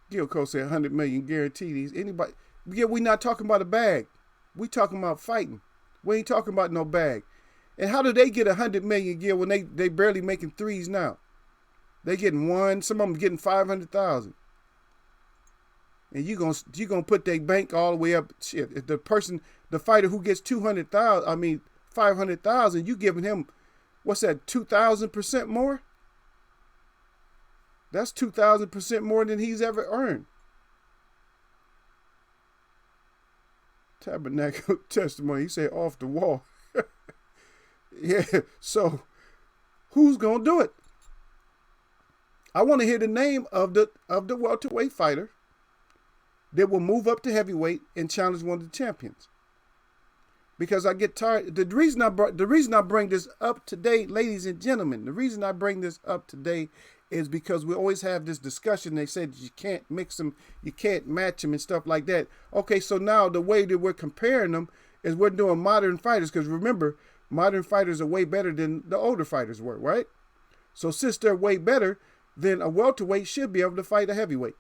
S1: Gil Cole said 100 million guaranteed. Anybody? Yeah, we not talking about a bag. We talking about fighting. We ain't talking about no bag. And how do they get 100 million, Gil, when they barely making threes now? They getting one. Some of them getting 500,000. And you gonna put their bank all the way up. Shit, if the fighter who gets 500,000, you giving him, what's that, 2,000% more? That's 2,000% more than he's ever earned. Tabernacle testimony, he said off the wall. Yeah, so who's gonna do it? I want to hear the name of the welterweight fighter that will move up to heavyweight and challenge one of the champions. Because I get tired. The reason I bring this up today, ladies and gentlemen, the reason I bring this up today is because we always have this discussion. They say that you can't mix them, you can't match them and stuff like that. Okay, so now the way that we're comparing them is we're doing modern fighters. Because remember, modern fighters are way better than the older fighters were, right? So since they're way better, then a welterweight should be able to fight a heavyweight.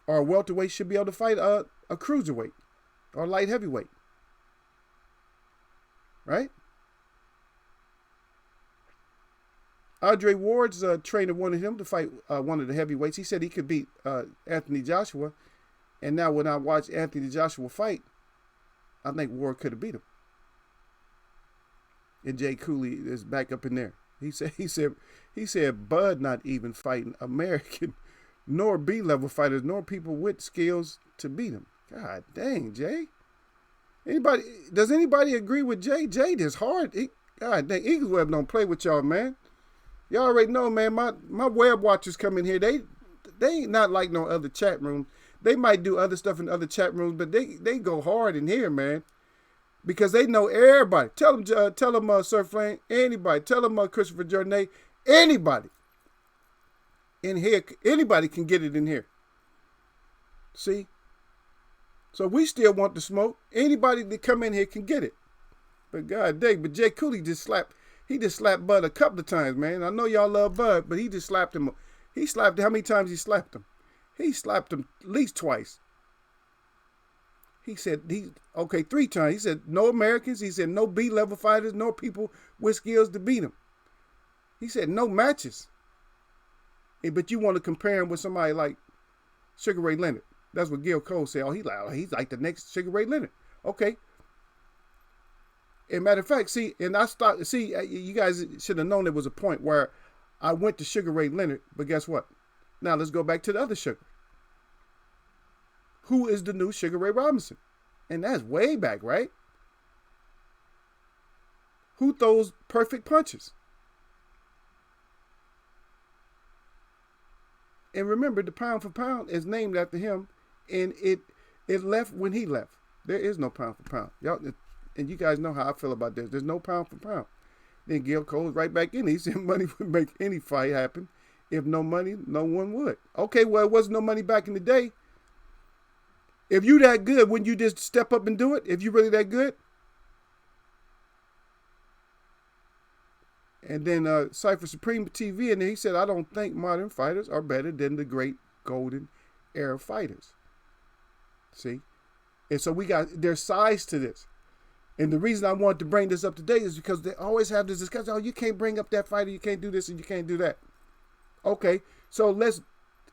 S1: Or a welterweight should be able to fight a cruiserweight or light heavyweight. Right? Andre Ward's trainer wanted him to fight one of the heavyweights. He said he could beat Anthony Joshua. And now when I watch Anthony Joshua fight, I think Ward could have beat him. And Jay Cooley is back up in there. He said Bud not even fighting American nor B-level fighters, nor people with skills to beat him. God dang, Jay. Does anybody agree with Jay? Jay is hard. God dang, Eagleswebbs don't play with y'all, man. Y'all already know, man, my web watchers come in here. They ain't not like no other chat room. They might do other stuff in other chat rooms, but they go hard in here, man. Because they know everybody. Tell them, Sir Flame, anybody. Tell them, Christopher Jordan, anybody. In here, anybody can get it in here. See? So we still want the smoke. Anybody that come in here can get it. But God dang, but Jay Cooley just slapped Bud a couple of times, man. I know y'all love Bud, but he just slapped him. How many times he slapped him? He slapped him at least twice. He said, 3 times. He said, no Americans. He said, no B-level fighters, nor people with skills to beat him. He said, no matches. But you want to compare him with somebody like Sugar Ray Leonard. That's what Gil Cole said. He's like the next Sugar Ray Leonard. Okay. As a matter of fact, you guys should have known there was a point where I went to Sugar Ray Leonard, but guess what? Now let's go back to the other Sugar. Who is the new Sugar Ray Robinson? And that's way back, right? Who throws perfect punches? And remember, the pound for pound is named after him, and it left when he left. There is no pound for pound. Y'all, and you guys know how I feel about this. There's no pound for pound. Then Gil Cole's right back in. He said money would make any fight happen. If no money, no one would. Okay, well, it wasn't no money back in the day. If you that good, wouldn't you just step up and do it? If you really that good? And then Cypher Supreme TV, and then he said, I don't think modern fighters are better than the great golden era fighters. See? And so there's size to this. And the reason I wanted to bring this up today is because they always have this discussion, oh, you can't bring up that fighter, you can't do this, and you can't do that. Okay, so let's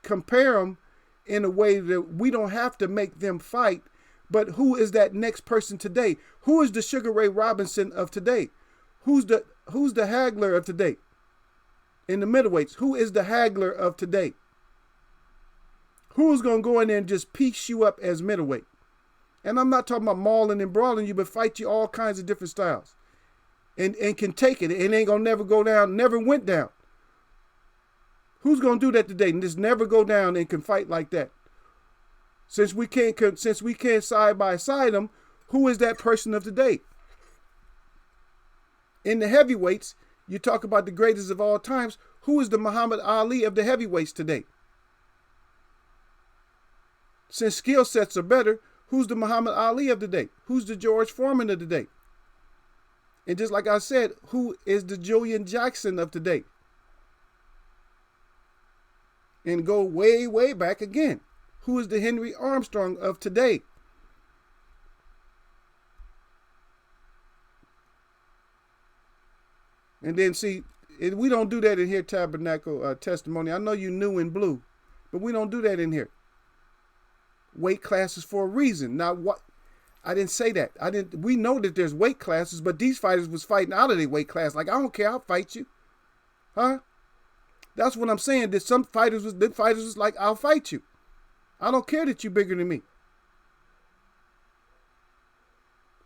S1: compare them in a way that we don't have to make them fight, but who is that next person today? Who is the Sugar Ray Robinson of today? Who's the Hagler of today? In the middleweights, who is the Hagler of today? Who's going to go in there and just piece you up as middleweight? And I'm not talking about mauling and brawling you, but fight you all kinds of different styles. And can take it. It ain't going to never go down, never went down. Who's going to do that today and just never go down and can fight like that? Since we can't side by side them, who is that person of today? In the heavyweights, you talk about the greatest of all times. Who is the Muhammad Ali of the heavyweights today? Since skill sets are better, who's the Muhammad Ali of the day? Who's the George Foreman of the day? And just like I said, who is the Julian Jackson of today? And go way, way back again. Who is the Henry Armstrong of today? And then see, we don't do that in here, Tabernacle Testimony. I know you new and blue, but we don't do that in here. Weight classes for a reason. Now what? I didn't say that. We know that there's weight classes, but these fighters was fighting out of their weight class. Like, I don't care, I'll fight you. Huh? That's what I'm saying. That some fighters was like, I'll fight you. I don't care that you're bigger than me.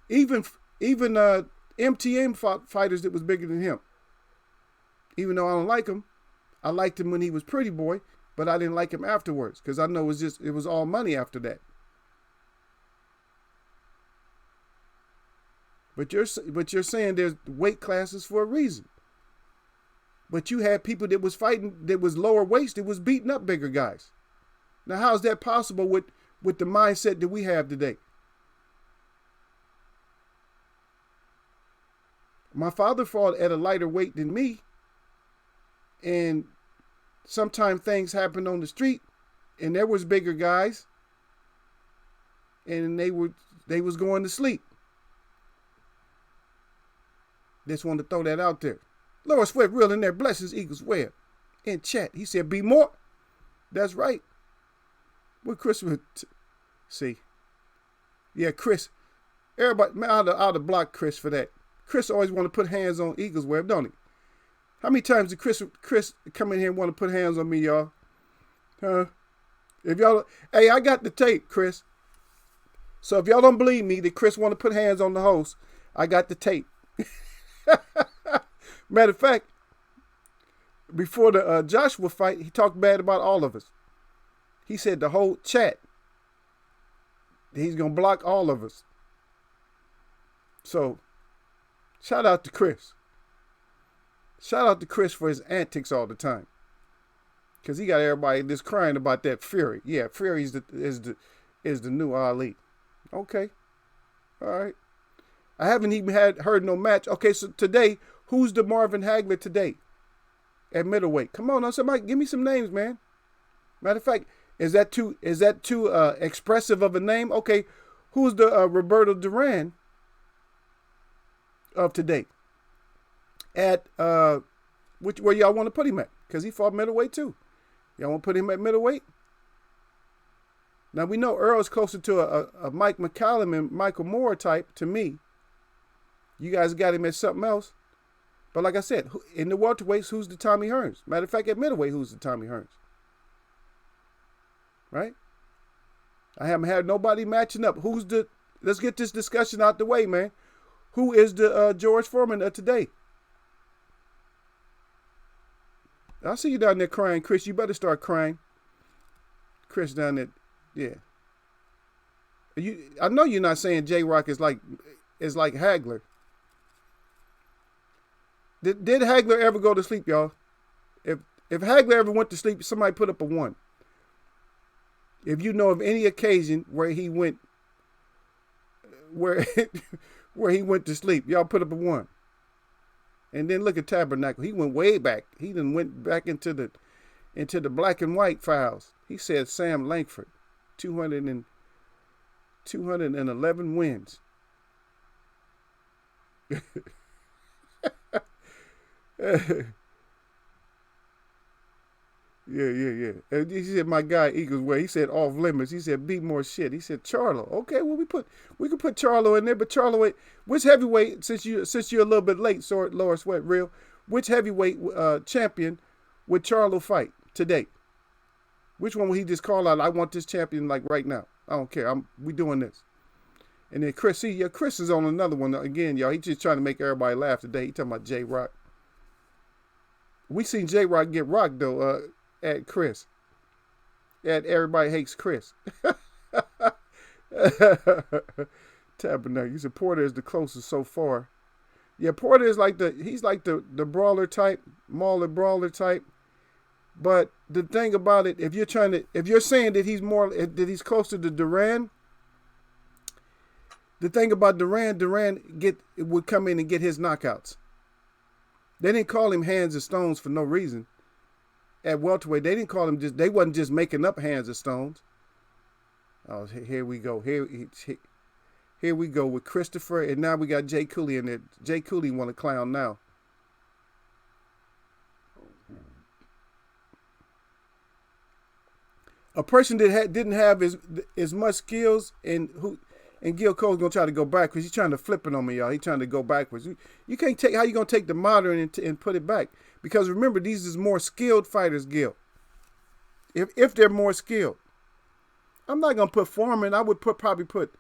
S1: Even MTM fighters that was bigger than him. Even though I don't like him, I liked him when he was pretty boy, but I didn't like him afterwards because I know it was all money after that. But you're saying there's weight classes for a reason. But you had people that was fighting that was lower weights that was beating up bigger guys. Now, how is that possible with the mindset that we have today? My father fought at a lighter weight than me. And sometimes things happened on the street and there was bigger guys and they was going to sleep. Just wanted to throw that out there. Laura Swift real in there. Blessings Eagleswebbs in chat. He said, be more. That's right. What Chris would see. Yeah, Chris. Everybody, man, I'd have blocked Chris for that. Chris always want to put hands on Eaglesweb, don't he? How many times did Chris come in here and want to put hands on me, y'all? Huh? If y'all, hey, I got the tape, Chris. So if y'all don't believe me that Chris want to put hands on the host, I got the tape. Matter of fact, before the Joshua fight, he talked bad about all of us. He said the whole chat, he's going to block all of us. So, shout out to Chris. Shout out to Chris for his antics all the time. Because he got everybody just crying about that Fury. Yeah, Fury is the new Ali. Okay. All right. I haven't even heard no match. Okay, so today, who's the Marvin Hagler today at middleweight? Come on, now, somebody give me some names, man. Matter of fact, is that too expressive of a name? Okay, who's the Roberto Duran of today? At where y'all want to put him at? Because he fought middleweight too. Y'all want to put him at middleweight? Now we know Earl's closer to a Mike McCallum and Michael Moore type to me. You guys got him at something else. But like I said, in the welterweights, who's the Tommy Hearns? Matter of fact, at middleweight, who's the Tommy Hearns? Right? I haven't had nobody matching up. Let's get this discussion out the way, man. Who is the George Foreman of today? I see you down there crying, Chris. You better start crying. Chris down there, yeah. I know you're not saying J-Rock is like is like Hagler. Did Hagler ever go to sleep, y'all? If Hagler ever went to sleep, somebody put up a 1. If you know of any occasion where he went where he went to sleep, y'all put up a 1. And then look at Tabernacle. He went way back. He then went back into the black and white files. He said Sam Langford, 211 wins. Yeah. And he said my guy Eagleswebbs. He said off limits. He said be more shit. He said Charlo. Okay, well we could put Charlo in there, but Charlo, which heavyweight, since you're a little bit late, Lower Sweat Real, which heavyweight champion would Charlo fight today? Which one will he just call out? I want this champion like right now. I don't care. We doing this. And then Chris, Chris is on another one again, y'all. He just trying to make everybody laugh today. He talking about J-Rock. We seen J-Rock get rocked though. At Chris. At Everybody Hates Chris. Tabernacle. You said Porter is the closest so far. Yeah, Porter is like he's like the brawler type, mauler brawler type. But the thing about it, if you're saying that he's closer to Duran, the thing about Duran would come in and get his knockouts. They didn't call him Hands of Stones for no reason. At welterweight, they didn't call him they wasn't just making up Hands of Stones. Oh, here we go. Here we go with Christopher, and now we got Jay Cooley in there. Jay Cooley want to clown now. A person that didn't have as much skills, and Gil Cole's gonna try to go backwards. He's trying to flip it on me, y'all. He's trying to go backwards. You can't take. How you gonna take the modern and put it back? Because remember, these is more skilled fighters, Gil. If they're more skilled, I'm not gonna put Foreman. I would probably put,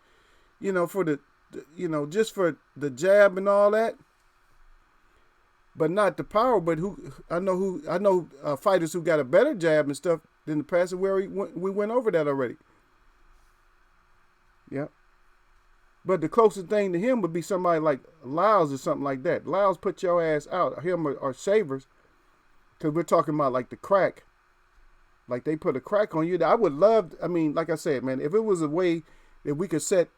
S1: for just for the jab and all that, but not the power. But I know fighters who got a better jab and stuff than the past. Where we went over that already. Yeah. But the closest thing to him would be somebody like Lyles or something like that. Lyles put your ass out. Him or Shavers. Because we're talking about like the crack. Like they put a crack on you. I would love, like I said, man, if it was a way that we could set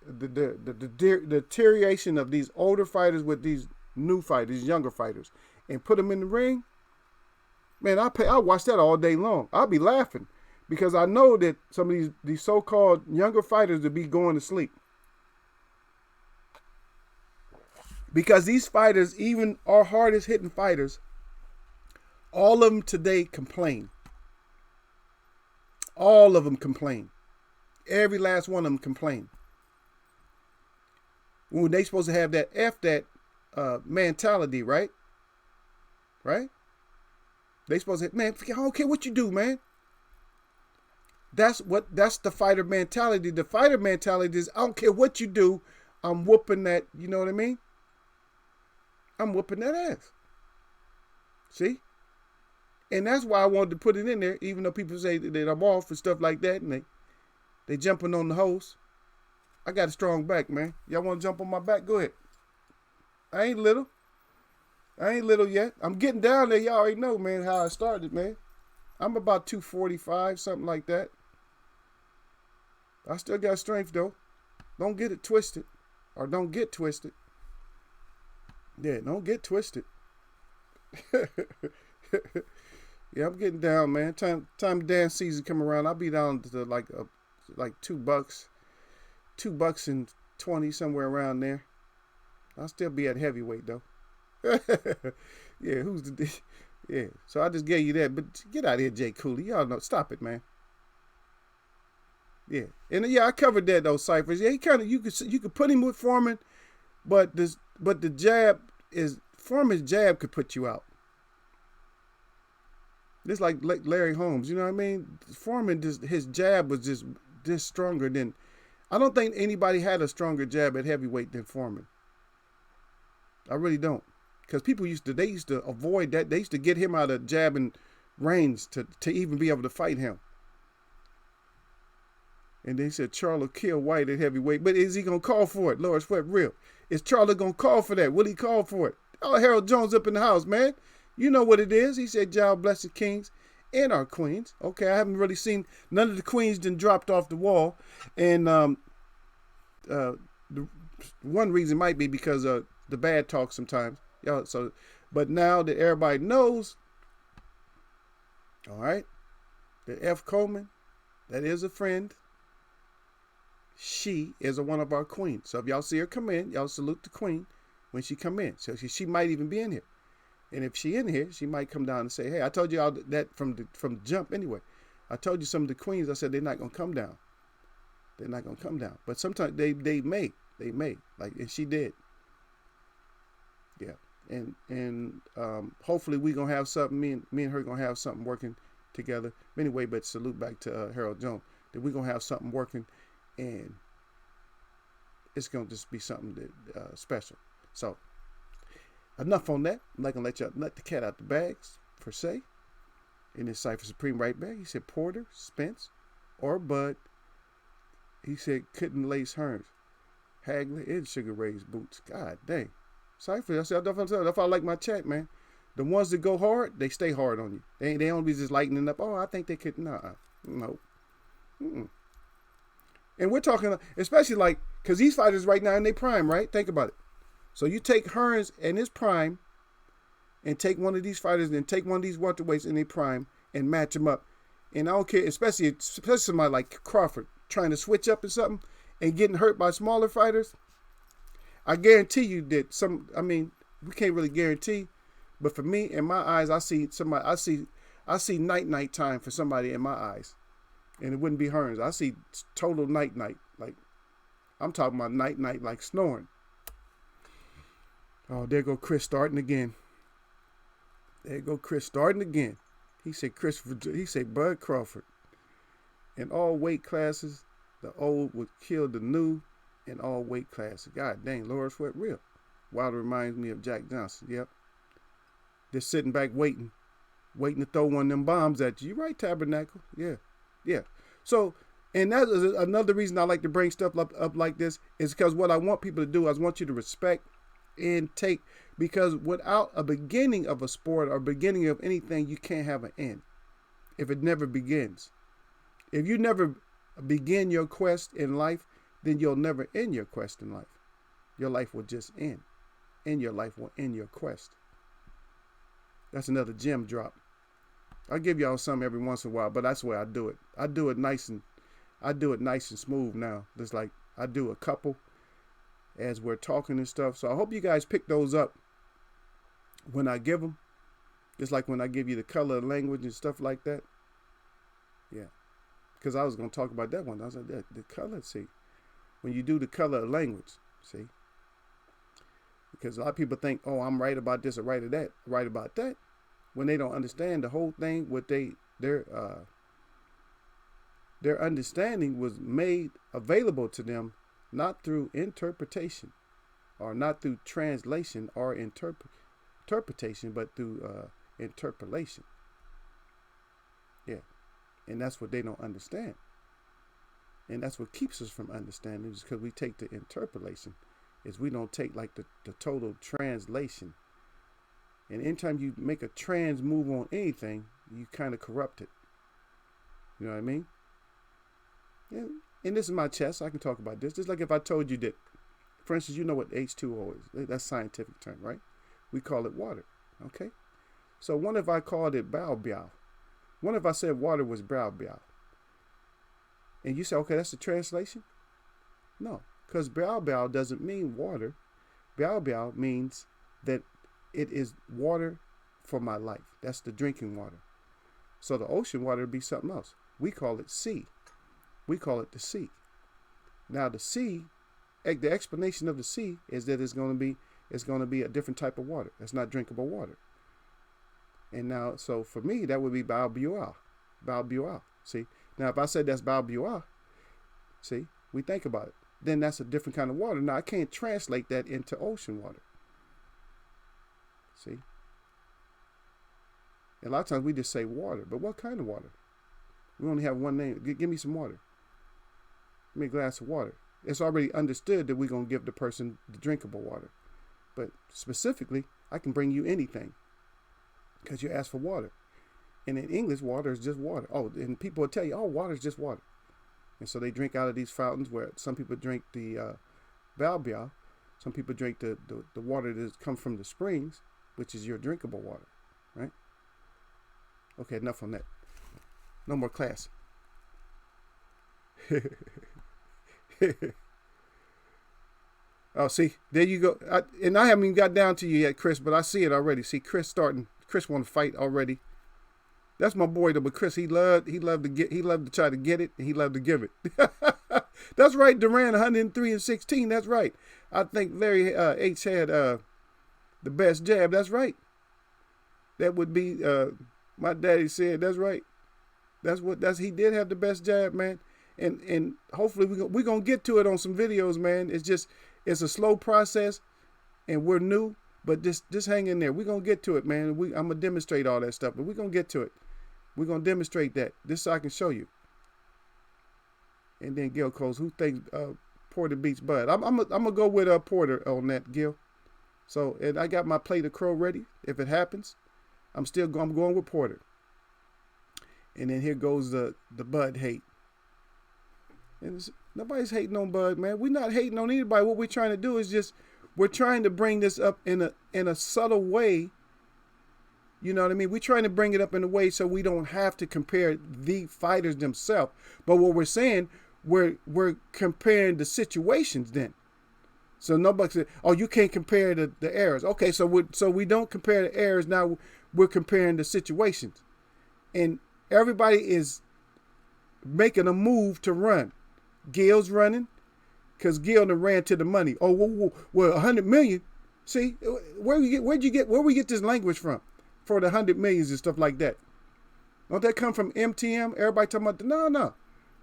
S1: the deterioration of these older fighters with these new fighters, younger fighters, and put them in the ring, man, I'll watch that all day long. I'll be laughing. Because I know that some of these so-called younger fighters will be going to sleep. Because these fighters, even our hardest hitting fighters, all of them today complain. All of them complain. Every last one of them complain. When they supposed to have that mentality, right? Right? They supposed to, man, I don't care what you do, man. That's the fighter mentality. The fighter mentality is, I don't care what you do, I'm whooping that, you know what I mean? I'm whooping that ass. See? And that's why I wanted to put it in there, even though people say that I'm off and stuff like that, and they jumping on the host. I got a strong back, man. Y'all want to jump on my back? Go ahead. I ain't little yet. I'm getting down there. Y'all already know, man, how I started, man. I'm about 245, something like that. I still got strength, though. Don't get it twisted. Or don't get twisted. Yeah, don't get twisted. Yeah, I'm getting down, man. Time dance season come around, I'll be down to like $2, $2.20, somewhere around there. I'll still be at heavyweight though. Yeah, yeah. So I just gave you that, but get out of here, Jay Cooley. Y'all know, stop it, man. Yeah, and yeah, I covered that those ciphers. Yeah, he kind of you could put him with Foreman, but the jab is Foreman's jab could put you out. Just like Larry Holmes, you know what I mean? Foreman, his jab was just stronger than. I don't think anybody had a stronger jab at heavyweight than Foreman. I really don't, because people used to avoid that. They used to get him out of jabbing range to even be able to fight him. And they said Charlo kill White at heavyweight, but is he gonna call for it? Lower Sweat Real. Is Charlie gonna call for that? Will he call for it? Oh, Harold Jones up in the house, man. You know what it is. He said, "Jah bless the kings and our queens." Okay, I haven't really seen none of the queens done dropped off the wall, and the one reason might be because of the bad talk sometimes. Y'all, so, but now that everybody knows, all right, that F. Coleman, that is a friend. She is one of our queens. So if y'all see her come in, y'all salute the queen when she come in. So she might even be in here. And if she in here, she might come down and say, "Hey, I told you all that from the jump anyway. I told you some of the queens, I said they're not going to come down. They're not going to come down. But sometimes they may. They may. Like, and she did. Yeah. And hopefully we going to have something, me and her going to have something working together. Anyway, but salute back to Harold Jones. That we're going to have something working. And it's going to just be something that special. So, enough on that. I'm not going to let y'all let the cat out the bags, per se. In this Cypher Supreme right back, he said Porter, Spence, or Bud. He said couldn't lace Hearns, Hagley, and Sugar Ray's boots. God dang. Cypher, that's why I like my chat, man. The ones that go hard, they stay hard on you. They don't be just lightening up. Oh, I think they could. Nah. No. Mm-mm. And we're talking, especially like, because these fighters right now in their prime, right? Think about it. So you take Hearns in his prime and take one of these fighters and take one of these welterweights in their prime and match them up. And I don't care, especially somebody like Crawford trying to switch up or something and getting hurt by smaller fighters. I guarantee you that we can't really guarantee, but for me, in my eyes, I see night time for somebody in my eyes. And it wouldn't be Hearns. I see total night. Like, I'm talking about night like snoring. Oh, there go Chris starting again. He said Bud Crawford. In all weight classes, the old would kill the new in all weight classes. God dang, Laura Sweat real. Wilder reminds me of Jack Johnson. Yep. Just sitting back waiting to throw one of them bombs at you. You right, Tabernacle? Yeah. So, and that is another reason I like to bring stuff up like this is because what I want people to do, I want you to respect and take, because without a beginning of a sport or beginning of anything, you can't have an end if it never begins. If you never begin your quest in life, then you'll never end your quest in life. Your life will just end. And your life will end your quest. That's another gem drop. I give y'all some every once in a while, but that's the way I do it. I do it nice and smooth now. Just like I do a couple as we're talking and stuff. So I hope you guys pick those up when I give them. Just like when I give you the color of language and stuff like that. Yeah. Because I was going to talk about that one. I was like, the color, see. When you do the color of language, see. Because a lot of people think, oh, I'm right about this or right about that. When they don't understand the whole thing, their understanding was made available to them not through interpretation or not through translation or interpretation, but through interpolation. Yeah. And that's what they don't understand. And that's what keeps us from understanding, is because we take the interpolation, is we don't take like the total translation. And anytime you make a trans move on anything, you kind of corrupt it. You know what I mean? Yeah. And this is my chest. I can talk about this. Just like if I told you that, for instance, you know what H2O is. That's a scientific term, right? We call it water. Okay? So what if I called it bao biao? What if I said water was bao biao? And you say, okay, that's the translation? No, because bao biao doesn't mean water. Bao biao means that it is water for my life. That's the drinking water. So the ocean water would be something else. We call it sea. We call it the sea. Now the sea, the explanation of the sea is that it's going to be a different type of water. It's not drinkable water. And now, so for me, that would be bao biao. Bao biao. See? Now, if I said that's bao biao, see, we think about it. Then that's a different kind of water. Now, I can't translate that into ocean water. See? And a lot of times we just say water. But what kind of water? We only have one name. Give me some water. Give me a glass of water. It's already understood that we're going to give the person the drinkable water. But specifically, I can bring you anything because you asked for water. And in English, water is just water. Oh, and people will tell you, oh, water is just water. And so they drink out of these fountains where some people drink the Balbia. Some people drink the water that comes from the springs, which is your drinkable water, right? Okay, enough on that. No more class. Oh, see, there you go. And I haven't even got down to you yet, Chris, but I see it already. See, Chris starting. Chris want to fight already. That's my boy though, but Chris, he loved to try to get it, and he loved to give it. That's right, Duran, 103-16. That's right. I think Larry H had the best jab. That's right. That would be my daddy said. That's right. He did have the best jab, man. And hopefully we're gonna get to it on some videos, man. It's a slow process, and we're new, but just hang in there. We're gonna get to it, man. I'm gonna demonstrate all that stuff, but we're gonna get to it. We're gonna demonstrate that. This so I can show you. And then Gil Coles, who thinks Porter beats Bud? I'm gonna go with Porter on that, Gil. So, and I got my plate of crow ready. If it happens, I'm going with Porter. And then here goes the Bud hate. And nobody's hating on Bud, man. We're not hating on anybody. What we're trying to do is we're trying to bring this up in a subtle way. You know what I mean? We're trying to bring it up in a way so we don't have to compare the fighters themselves. But what we're saying, we're comparing the situations then. So nobody said, oh, you can't compare the errors. Okay, so we don't compare the errors. Now we're comparing the situations. And everybody is making a move to run. Gil's running because Gil done ran to the money. Oh, well, 100 million. See, where we get this language from for the 100 millions and stuff like that? Don't that come from MTM? Everybody talking about no.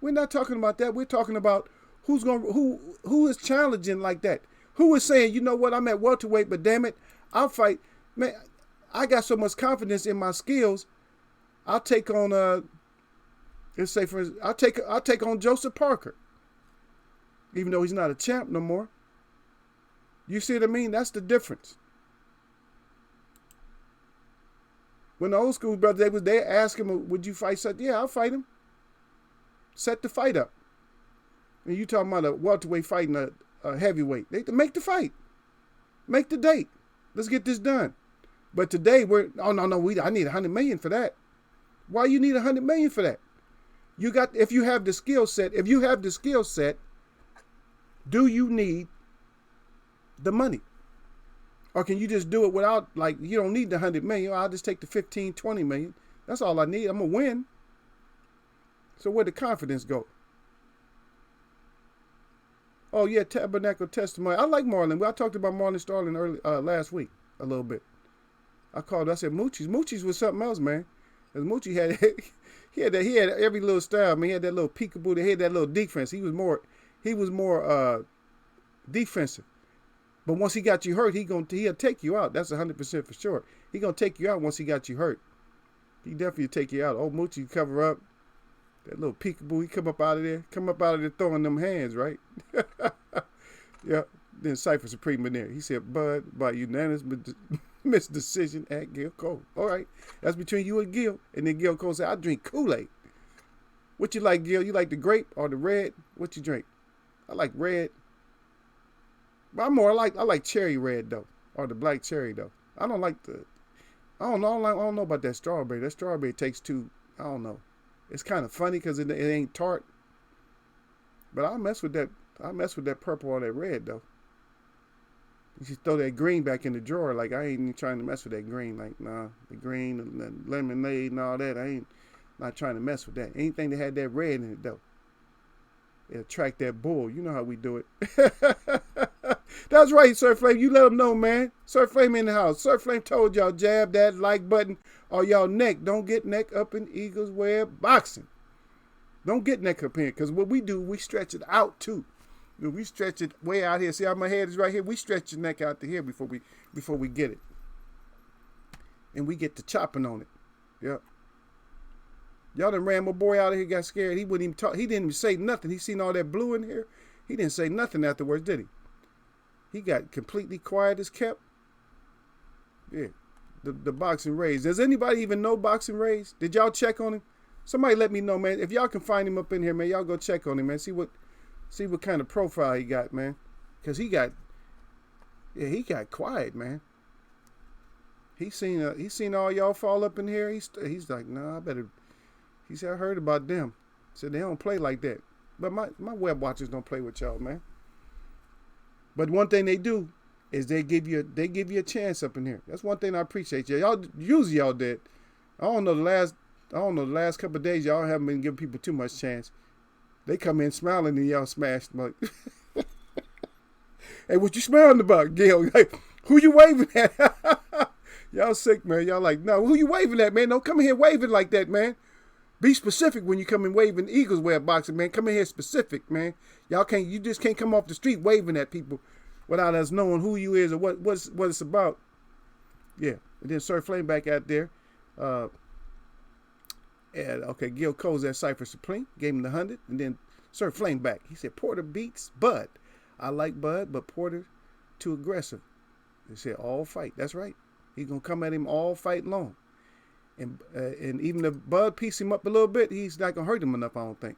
S1: We're not talking about that. We're talking about who is challenging like that. Who is saying, you know what, I'm at welterweight, but damn it, I'll fight. Man, I got so much confidence in my skills. I'll take on let's say for instance, I'll take on Joseph Parker. Even though he's not a champ no more. You see what I mean? That's the difference. When the old school brothers, they ask him, would you fight such? Yeah, I'll fight him. Set the fight up. And you talking about a welterweight fighting a heavyweight. They make the fight. Make the date. Let's get this done. But today I need 100 million for that. Why you need 100 million for that? If you have the skill set, do you need the money? Or can you just do it without, like, you don't need the 100 million. I'll just take the 15, 20 million. That's all I need. I'm going to win. So where'd the confidence go? Oh, yeah, Tabernacle Testimony. I like Marlon. I talked about Marlon Starling last week a little bit. I said Moochie's. Moochie's was something else, man. Because Moochie had he had every little style. I mean, he had that little peekaboo. He had that little defense. He was more defensive. But once he got you hurt, he'll take you out. That's 100% for sure. He gonna take you out once he got you hurt. He definitely take you out. Oh, Moochie cover up. That little peekaboo, he come up out of there throwing them hands, right? Yeah. Then Cypher Supreme in there. He said, Bud, by unanimous decision at Gil Cole. All right. That's between you and Gil. And then Gil Cole said, I drink Kool-Aid. What you like, Gil? You like the grape or the red? What you drink? I like red. But I like cherry red though. Or the black cherry though. I don't know about that strawberry. That strawberry takes I don't know. It's kind of funny because it ain't tart. But I'll mess with that purple or that red though. You should throw that green back in the drawer. Like, I ain't even trying to mess with that green. Like, nah, the green and the lemonade and all that, I ain't not trying to mess with that. Anything that had that red in it though, it'll attract that bull. You know how we do it. That's right, Sir Flame. You let them know, man. Sir Flame in the house. Sir Flame told y'all, jab that like button or y'all neck. Don't get neck up in Eagleswebbs boxing. Don't get neck up here, because what we do, we stretch it out too. We stretch it way out here. See how my head is right here? We stretch your neck out to here before we get it. And we get to chopping on it. Yep. Y'all done ran my boy out of here, got scared. He wouldn't even talk. He didn't even say nothing. He seen all that blue in here. He didn't say nothing afterwards, did he? He got completely quiet as kept. Yeah. The boxing Rays. Does anybody even know boxing Rays? Did y'all check on him? Somebody let me know, man. If y'all can find him up in here, man, y'all go check on him, man. See what kind of profile he got, man. Because he got quiet, man. He seen all y'all fall up in here. He's like, no, I better. He said, I heard about them. Said they don't play like that. But my web watchers don't play with y'all, man. But one thing they do is they give you a chance up in here. That's one thing I appreciate. Y'all usually y'all did. I don't know the last couple of days y'all haven't been giving people too much chance. They come in smiling and y'all smashed them. Like, hey, what you smiling about, Gail? Like, who you waving at? Y'all sick, man. Y'all like, no, who you waving at, man? Don't come in here waving like that, man. Be specific when you come in waving Eagleswebbs boxing, man. Come in here specific, man. You just can't come off the street waving at people without us knowing who you is or what it's about. Yeah. And then Sir Flame back out there. Okay, Gil Cole's at Cypher Supreme. Gave him the 100. And then Sir Flame back. He said, Porter beats Bud. I like Bud, but Porter too aggressive. He said, all fight. That's right. He's going to come at him all fight long. And even if Bud piece him up a little bit, he's not going to hurt him enough, I don't think.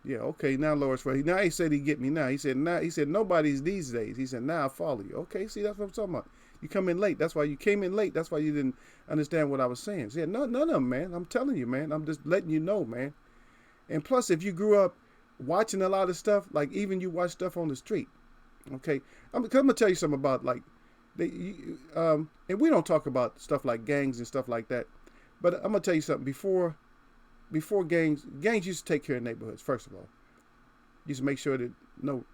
S1: Yeah, okay, now Lawrence, now he said he'd get me now. He said nobody's these days. He said, now I follow you. Okay, see, that's what I'm talking about. You come in late. That's why you came in late. That's why you didn't understand what I was saying. He said, no, none of them, man. I'm telling you, man. I'm just letting you know, man. And plus, if you grew up watching a lot of stuff, like even you watch stuff on the street, okay, I'm going to tell you something about, like, and we don't talk about stuff like gangs and stuff like that, but I'm going to tell you something. Before gangs used to take care of neighborhoods, first of all. Used to make sure that no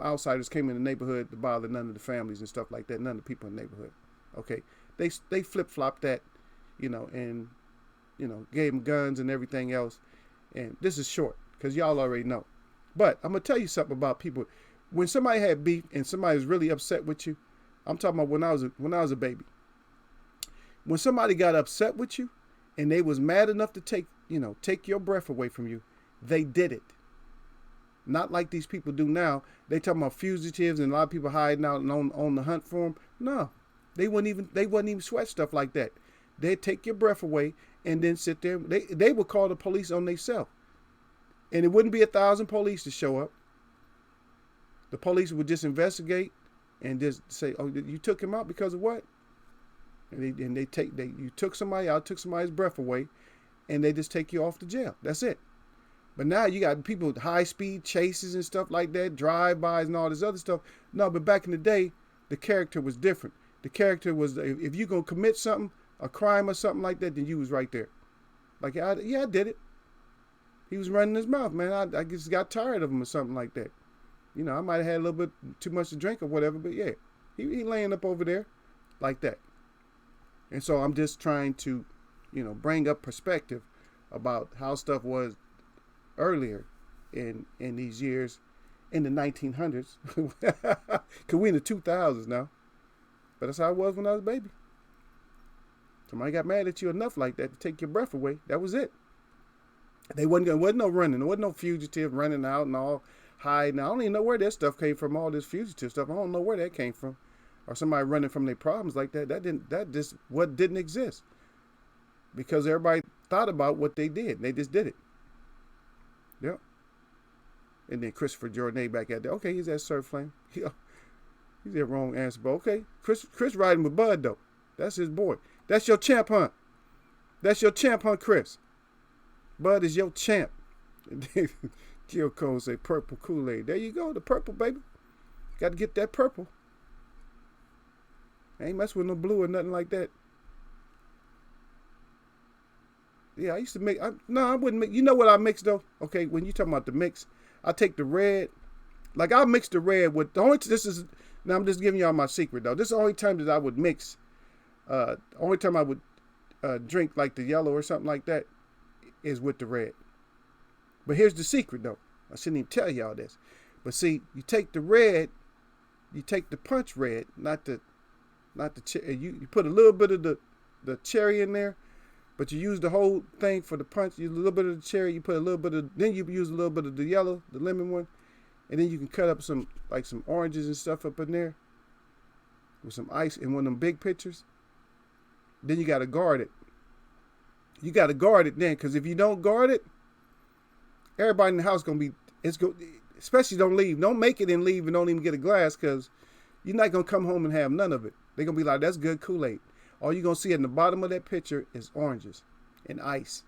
S1: outsiders came in the neighborhood to bother none of the families and stuff like that, none of the people in the neighborhood. Okay, they flip-flopped that, and gave them guns and everything else. And this is short because y'all already know. But I'm gonna tell you something about people. When somebody had beef and somebody was really upset with you, I'm talking about when I was a baby. When somebody got upset with you and they was mad enough to take your breath away from you, they did it. Not like these people do now. They talking about fugitives and a lot of people hiding out and on the hunt for them. No, they wouldn't even sweat stuff like that. They'd take your breath away and then sit there. They would call the police on themselves. And it wouldn't be 1,000 police to show up. The police would just investigate and just say, oh, you took him out because of what? And you took somebody out, took somebody's breath away, and they just take you off to jail. That's it. But now you got people with high-speed chases and stuff like that, drive-bys and all this other stuff. No, but back in the day, the character was different. The character was, if you're going to commit something, a crime or something like that, then you was right there. Like, I did it. He was running his mouth, man. I just got tired of him or something like that. I might have had a little bit too much to drink or whatever, but yeah, he laying up over there like that. And so I'm just trying to, bring up perspective about how stuff was earlier in these years, in the 1900s. Because we in the 2000s now. But that's how it was when I was a baby. Somebody got mad at you enough like that to take your breath away. That was it. There wasn't no running. There wasn't no fugitive running out and all hiding. I don't even know where that stuff came from, all this fugitive stuff. I don't know where that came from. Or somebody running from their problems like that. That just didn't exist. Because everybody thought about what they did. They just did it. Yep. And then Christopher Jordan back at there. Okay, he's at Surf Flame. He's the wrong answer, but okay. Chris riding with Bud though. That's his boy. That's your champ, huh? That's your champ, huh, Chris? Bud is your champ. Gil Cole say purple Kool-Aid. There you go, the purple, baby. Got to get that purple. I ain't mess with no blue or nothing like that. Yeah, I used to make. I wouldn't make. You know what I mix though? Okay, when you talking about the mix, I take the red. Like I'll mix the red with the only. Now I'm just giving y'all my secret though. This is the only time that I would mix. Only time I would drink like the yellow or something like that is with the red. But here's the secret though. I shouldn't even tell y'all this. But see, you take the red, you take the punch red, not the cherry. You put a little bit of the cherry in there. But you use the whole thing for the punch. You use a little bit of the cherry. You put a little bit of, then you use a little bit of the yellow, the lemon one, and then you can cut up some oranges and stuff up in there with some ice in one of them big pitchers. Then you got to guard it. You got to guard it then, because if you don't guard it, everybody in the house especially don't leave. Don't make it and leave and don't even get a glass, because you're not going to come home and have none of it. They're going to be like, that's good Kool-Aid. All you're going to see in the bottom of that pitcher is oranges and ice.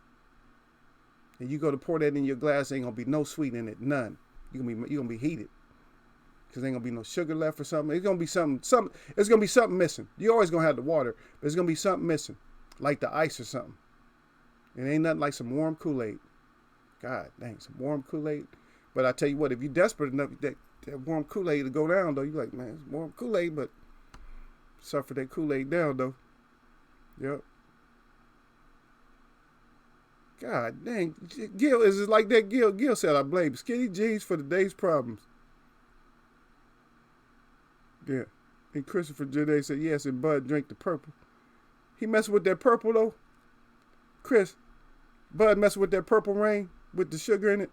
S1: And you go to pour that in your glass, ain't going to be no sweet in it, none. You're going to be heated. Because ain't going to be no sugar left or something. It's going to be something, it's going to be something missing. You're always going to have the water, but it's going to be something missing, like the ice or something. It ain't nothing like some warm Kool-Aid. God dang, some warm Kool-Aid. But I tell you what, if you're desperate enough that warm Kool-Aid to go down, though, you're like, man, it's warm Kool-Aid, but suffer that Kool-Aid down, though. Yep. God dang. Gil, is it like that? Gil said, I blame Skinny Jeans for the day's problems. Yeah. And Christopher Janae said, yes, and Bud drank the purple. He messing with that purple, though? Chris, Bud messing with that purple rain with the sugar in it?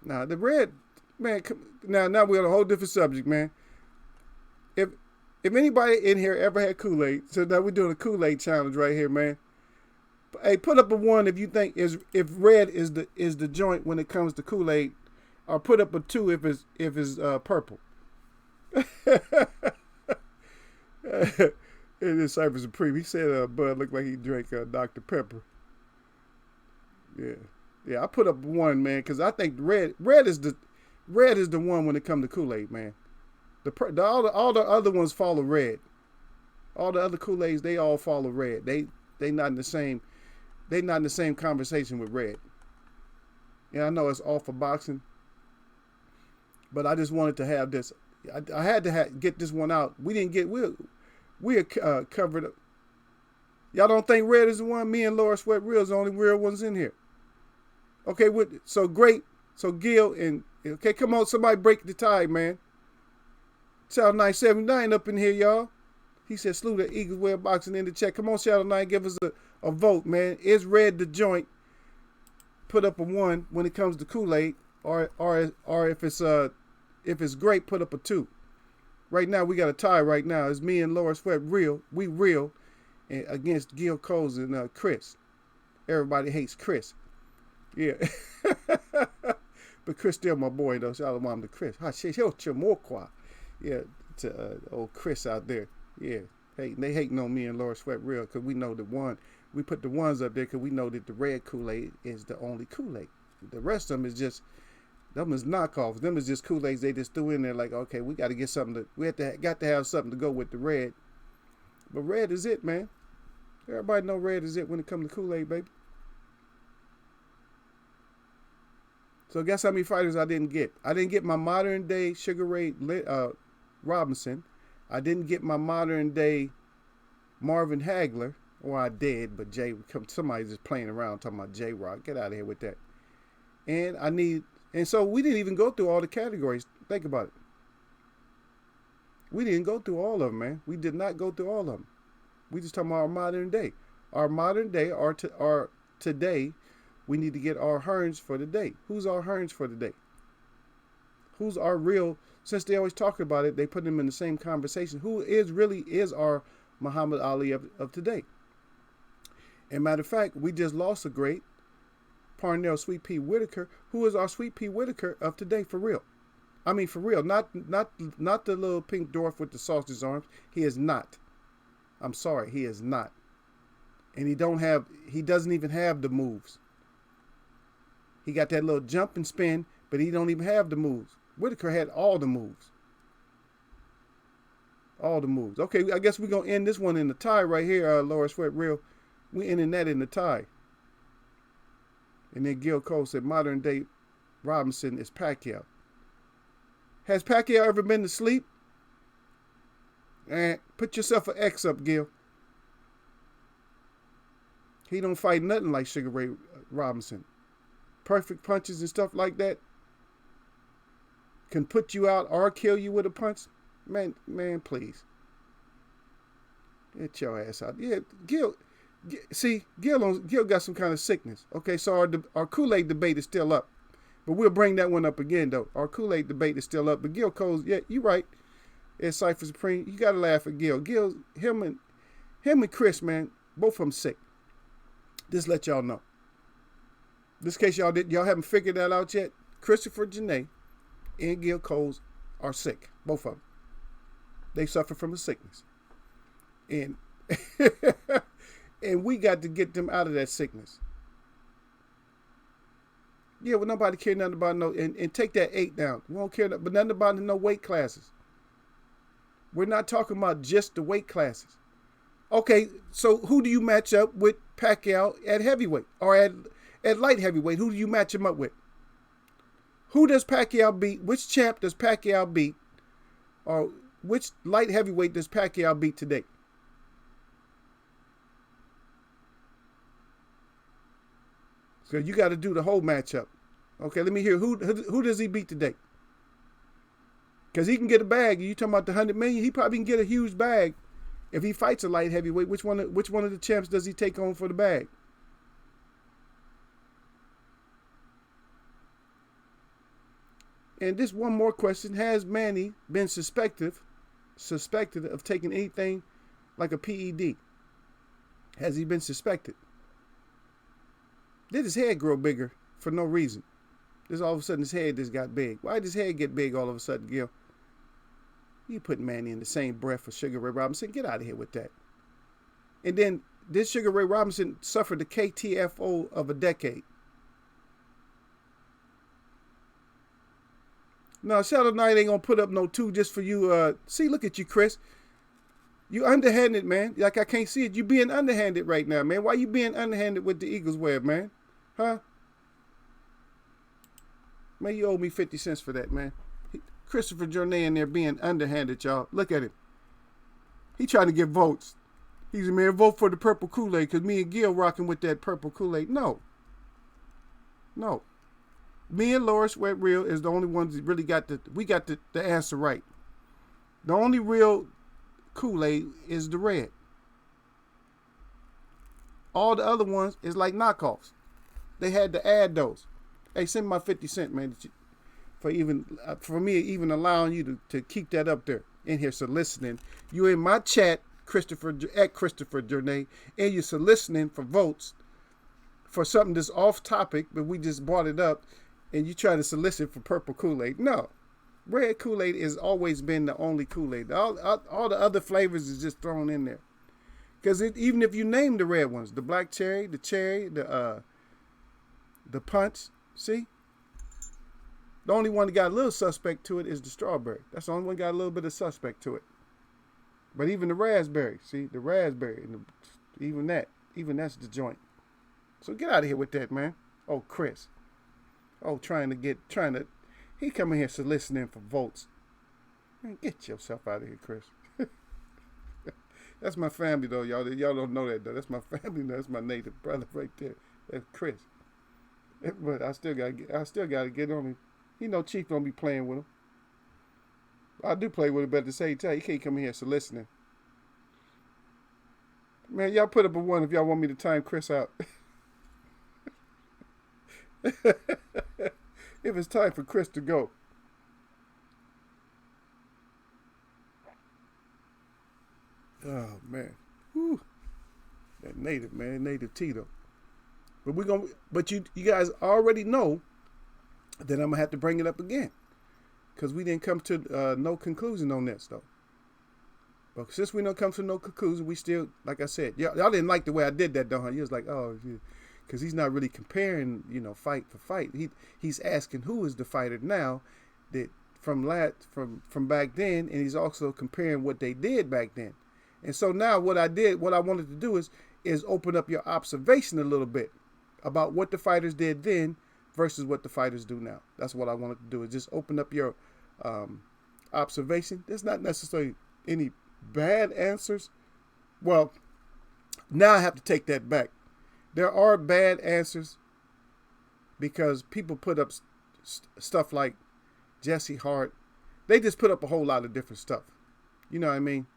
S1: Nah, the red, man, now we're on a whole different subject, man. If anybody in here ever had Kool-Aid, so now we're doing a Kool-Aid challenge right here, man. Hey, put up a 1 if you think if red is the joint when it comes to Kool-Aid, or put up a 2 if it's purple. In this Cypher Supreme, he said Bud looked like he drank Dr. Pepper. Yeah, I put up 1, man, because I think red is the one when it comes to Kool-Aid, man. All the other ones follow red. All the other Kool-Aids, they all follow red. They not in the same. They not in the same conversation with red. Yeah, I know it's all for boxing, but I just wanted to have this. I had to get this one out. We didn't get. We covered up. Y'all don't think red is the one? Me and Laura Sweat Real is the only real ones in here. Okay, so great. So Gil and okay, come on, somebody break the tie, man. Shadow 979 up in here, y'all. He said, salute at Eagleswebbs Boxing in the chat. Come on, Shadow 9, give us a vote, man. Is red the joint? Put up a 1 when it comes to Kool-Aid, or if it's great, put up a 2. Right now, we got a tie right now. It's me and Laura Sweat Real. We real against Gil Coles and Chris. Everybody hates Chris. Yeah. But Chris still my boy, though. Shout out to Chris. Yeah, to old Chris out there. Yeah. Hey, they hating on me and Laura Sweat Real because we know we put the 1s up there because we know that the red Kool-Aid is the only Kool-Aid. The rest of them is just, them is knockoffs. Them is just Kool-Aids they just threw in there like, okay, we got to get something got to have something to go with the red. But red is it, man. Everybody know red is it when it comes to Kool-Aid, baby. So guess how many fighters I didn't get? I didn't get my modern day Sugar Ray Robinson. I didn't get my modern day Marvin Hagler. Or I did, but somebody's just playing around talking about J-Rock. Get out of here with that. And so we didn't even go through all the categories. Think about it. We didn't go through all of them, man. We did not go through all of them. We just talking about our modern day. Our modern day, our today, we need to get our Hearns for the day. Who's our Hearns for the day? Who's our real, since they always talk about it, they put them in the same conversation. Who really is our Muhammad Ali of today? And matter of fact, we just lost a great Parnell Sweet Pea Whitaker. Who is our Sweet Pea Whitaker of today for real? I mean for real, not the little pink dwarf with the sausage arms. He is not. I'm sorry, he is not. And he doesn't even have the moves. He got that little jump and spin, but he don't even have the moves. Whitaker had all the moves. All the moves. Okay, I guess we're going to end this one in the tie right here, Laura Sweat Real. We ending that in the tie. And then Gil Cole said, modern day Robinson is Pacquiao. Has Pacquiao ever been to sleep? Put yourself an X up, Gil. He don't fight nothing like Sugar Ray Robinson. Perfect punches and stuff like that. Can put you out or kill you with a punch. Man, please. Get your ass out. Yeah, Gil. See, Gil got some kind of sickness. Okay, so our Kool-Aid debate is still up. But we'll bring that one up again, though. Our Kool-Aid debate is still up. But Gil Coles, yeah, you're right. It's Cypher Supreme. You got to laugh at Gil. Him and Chris, man, both of them sick. Just let y'all know. This case y'all haven't figured that out yet. Christopher Janae and Gil Coles are sick. Both of them. They suffer from a sickness. And and we got to get them out of that sickness. Yeah, well, nobody care nothing about and take that 8 down. We don't care but nothing about no weight classes. We're not talking about just the weight classes. Okay, so who do you match up with Pacquiao at heavyweight or at light heavyweight? Who do you match him up with? Who does Pacquiao beat? Which champ does Pacquiao beat? Or which light heavyweight does Pacquiao beat today? So you got to do the whole matchup. Okay, let me hear who does he beat today? Because he can get a bag. You talking about the 100 million? He probably can get a huge bag if he fights a light heavyweight. Which one of the champs does he take on for the bag? And this one more question: has Manny been suspected of taking anything like a PED? Has he been suspected? Did his head grow bigger for no reason? Just all of a sudden his head just got big. Why did his head get big all of a sudden, Gil? You put Manny in the same breath with Sugar Ray Robinson. Get out of here with that. And then this Sugar Ray Robinson suffered the KTFO of a decade. No, Shadow Knight ain't gonna put up no 2 just for you. See, look at you, Chris. You underhanded, man. Like I can't see it. You being underhanded right now, man. Why you being underhanded with the Eagleswebbs, man? Huh? Man, you owe me 50 cents for that, man. Christopher Journay in there being underhanded, y'all. Look at him. He trying to get votes. He's a man, vote for the purple Kool-Aid because me and Gil rocking with that purple Kool-Aid. No. Me and Laura Sweat Real is the only ones that really got the answer right. The only real Kool-Aid is the red. All the other ones is like knockoffs. They had to add those. Hey, send my 50 cents, man, for me even allowing you to keep that up there in here soliciting. You in my chat, Christopher Journay, and you're soliciting for votes for something that's off topic, but we just brought it up, and you trying to solicit for purple Kool-Aid. No. Red Kool-Aid has always been the only Kool-Aid. All the other flavors is just thrown in there. Because even if you name the red ones, the black cherry, the punch, see? The only one that got a little suspect to it is the strawberry. That's the only one that got a little bit of suspect to it. But even the raspberry, see? The raspberry, even that's the joint. So get out of here with that, man. Oh, Chris. Oh, he coming here soliciting for votes. Man, get yourself out of here, Chris. That's my family, though, y'all. Y'all don't know that, though. That's my family. That's my native brother right there. That's Chris. But I still gotta get on him. He know Chief don't be playing with him. I do play with him, but at the same time, he can't come in here soliciting. Man, y'all put up a 1 if y'all want me to time Chris out. If it's time for Chris to go. Oh man. Whew. That native, man, native Tito. But you guys already know that I'm gonna have to bring it up again. Because we didn't come to no conclusion on this though. But since we don't come to no conclusion, we still, like I said, y'all didn't like the way I did that, though, huh? You was like, oh, because he's not really comparing, fight for fight. He's asking who is the fighter now that from back then, and he's also comparing what they did back then. And so now what I wanted to do is open up your observation a little bit about what the fighters did then versus what the fighters do now. That's what I wanted to do, is just open up your observation. There's not necessarily any bad answers. Well, now I have to take that back. There are bad answers because people put up stuff like Jesse Hart. They just put up a whole lot of different stuff. You know what I mean?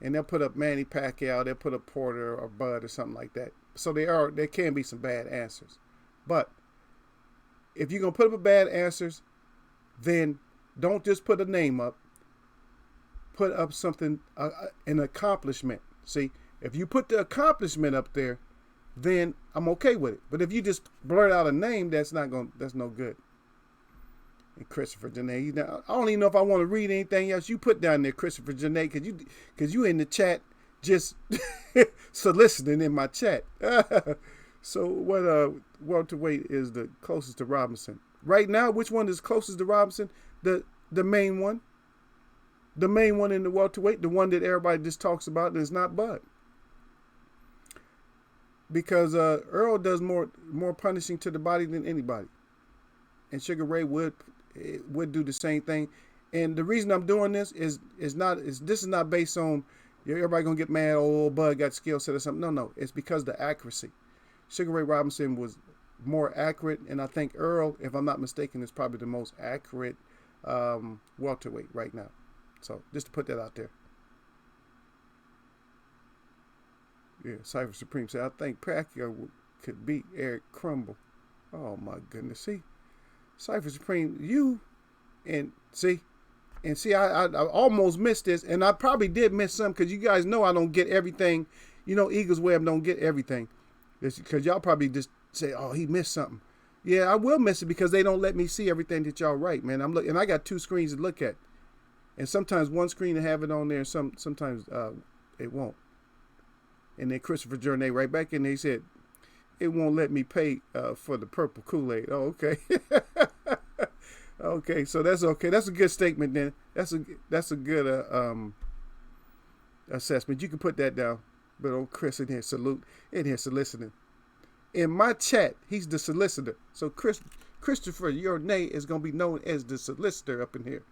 S1: and they'll put up Manny Pacquiao, they'll put up Porter or Bud or something like that. So there can be some bad answers. But if you're going to put up bad answers, then don't just put a name up. Put up something, an accomplishment. See, if you put the accomplishment up there, then I'm okay with it. But if you just blurt out a name, that's no good. And Christopher Janae, I don't even know if I want to read anything else you put down there, Christopher Janae, because you in the chat just soliciting in my chat. So what welterweight is the closest to Robinson? Right now, which one is closest to Robinson? The main one. The main one in the welterweight, the one that everybody just talks about, is not Bud. Because Earl does more punishing to the body than anybody. And Sugar Ray would do the same thing. And the reason I'm doing this is not based on everybody gonna get mad, oh, Bud got skill set or something. No. It's because of the accuracy. Sugar Ray Robinson was more accurate, and I think Earl, if I'm not mistaken, is probably the most accurate welterweight right now. So just to put that out there. Yeah, Cypher Supreme said, I think Pacquiao could beat Eric Crumble. Oh my goodness. See, Cypher Supreme, I almost missed this, and I probably did miss some because you guys know I don't get everything. You know, Eagleswebbs don't get everything. It's because y'all probably just say, oh, he missed something. Yeah, I will miss it because they don't let me see everything that y'all write, man. And I got 2 screens to look at. And sometimes one screen to have it on there, and sometimes it won't. And then Christopher Journey right back in there, he said, it won't let me pay for the purple Kool-Aid. Oh, okay. Okay, so that's okay. That's a good statement then. That's a good assessment. You can put that down. But old Chris in here soliciting. In my chat, he's the solicitor. So Christopher, your name is going to be known as the solicitor up in here.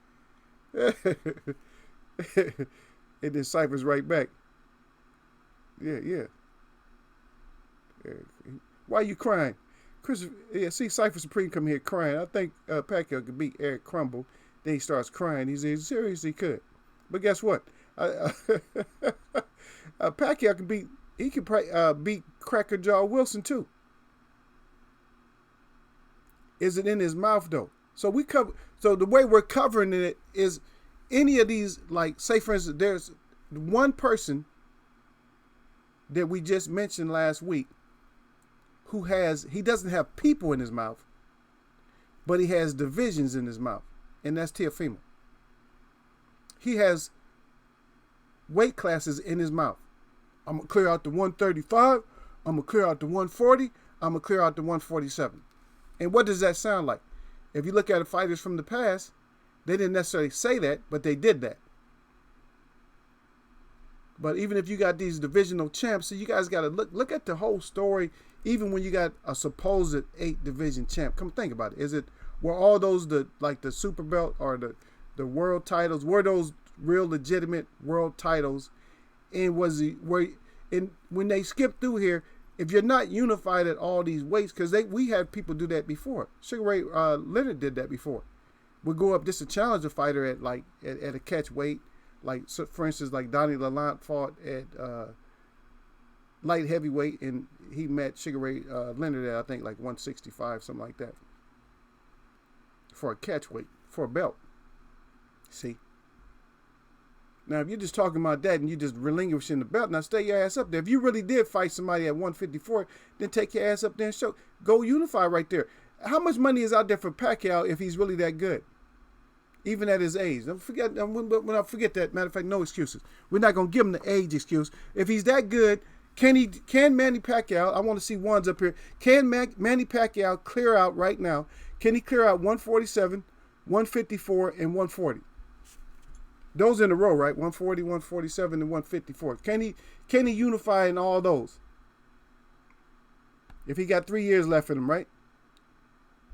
S1: And then Cypher's right back. Yeah. Why are you crying? Chris, yeah, see Cypher Supreme come here crying. I think Pacquiao could beat Eric Crumble. Then he starts crying. He says, seriously, could. But guess what? Pacquiao can beat Cracker Jaw Wilson too. Is it in his mouth though? So the way we're covering it is any of these, like, say for instance, there's one person that we just mentioned last week he doesn't have people in his mouth, but he has divisions in his mouth, and that's Teofimo. He has weight classes in his mouth. I'm going to clear out the 135, I'm going to clear out the 140, I'm going to clear out the 147. And what does that sound like? If you look at the fighters from the past, they didn't necessarily say that, but they did that. But even if you got these divisional champs, so you guys got to look at the whole story, even when you got a supposed 8 division champ. Come think about it. Were all those the super belt or the world titles, were those real legitimate world titles? And when they skip through here, if you're not unified at all these weights, because we had people do that before. Sugar Ray Leonard did that before. We'll go up just to challenge a fighter at a catch weight. Like, so for instance, like Donnie Lalonde fought at light heavyweight, and he met Sugar Ray Leonard at, I think, like 165, something like that, for a catch weight, for a belt. See? Now, if you're just talking about that and you just relinquishing the belt, now stay your ass up there. If you really did fight somebody at 154, then take your ass up there and go unify right there. How much money is out there for Pacquiao if he's really that good? Even at his age. Don't forget that. Matter of fact, no excuses. We're not going to give him the age excuse. If he's that good, can Manny Pacquiao, I want to see ones up here, can Manny Pacquiao clear out right now? Can he clear out 147, 154, and 140? Those in a row, right? 140, 147, and 154. Can he unify in all those? If he got 3 years left in him, right?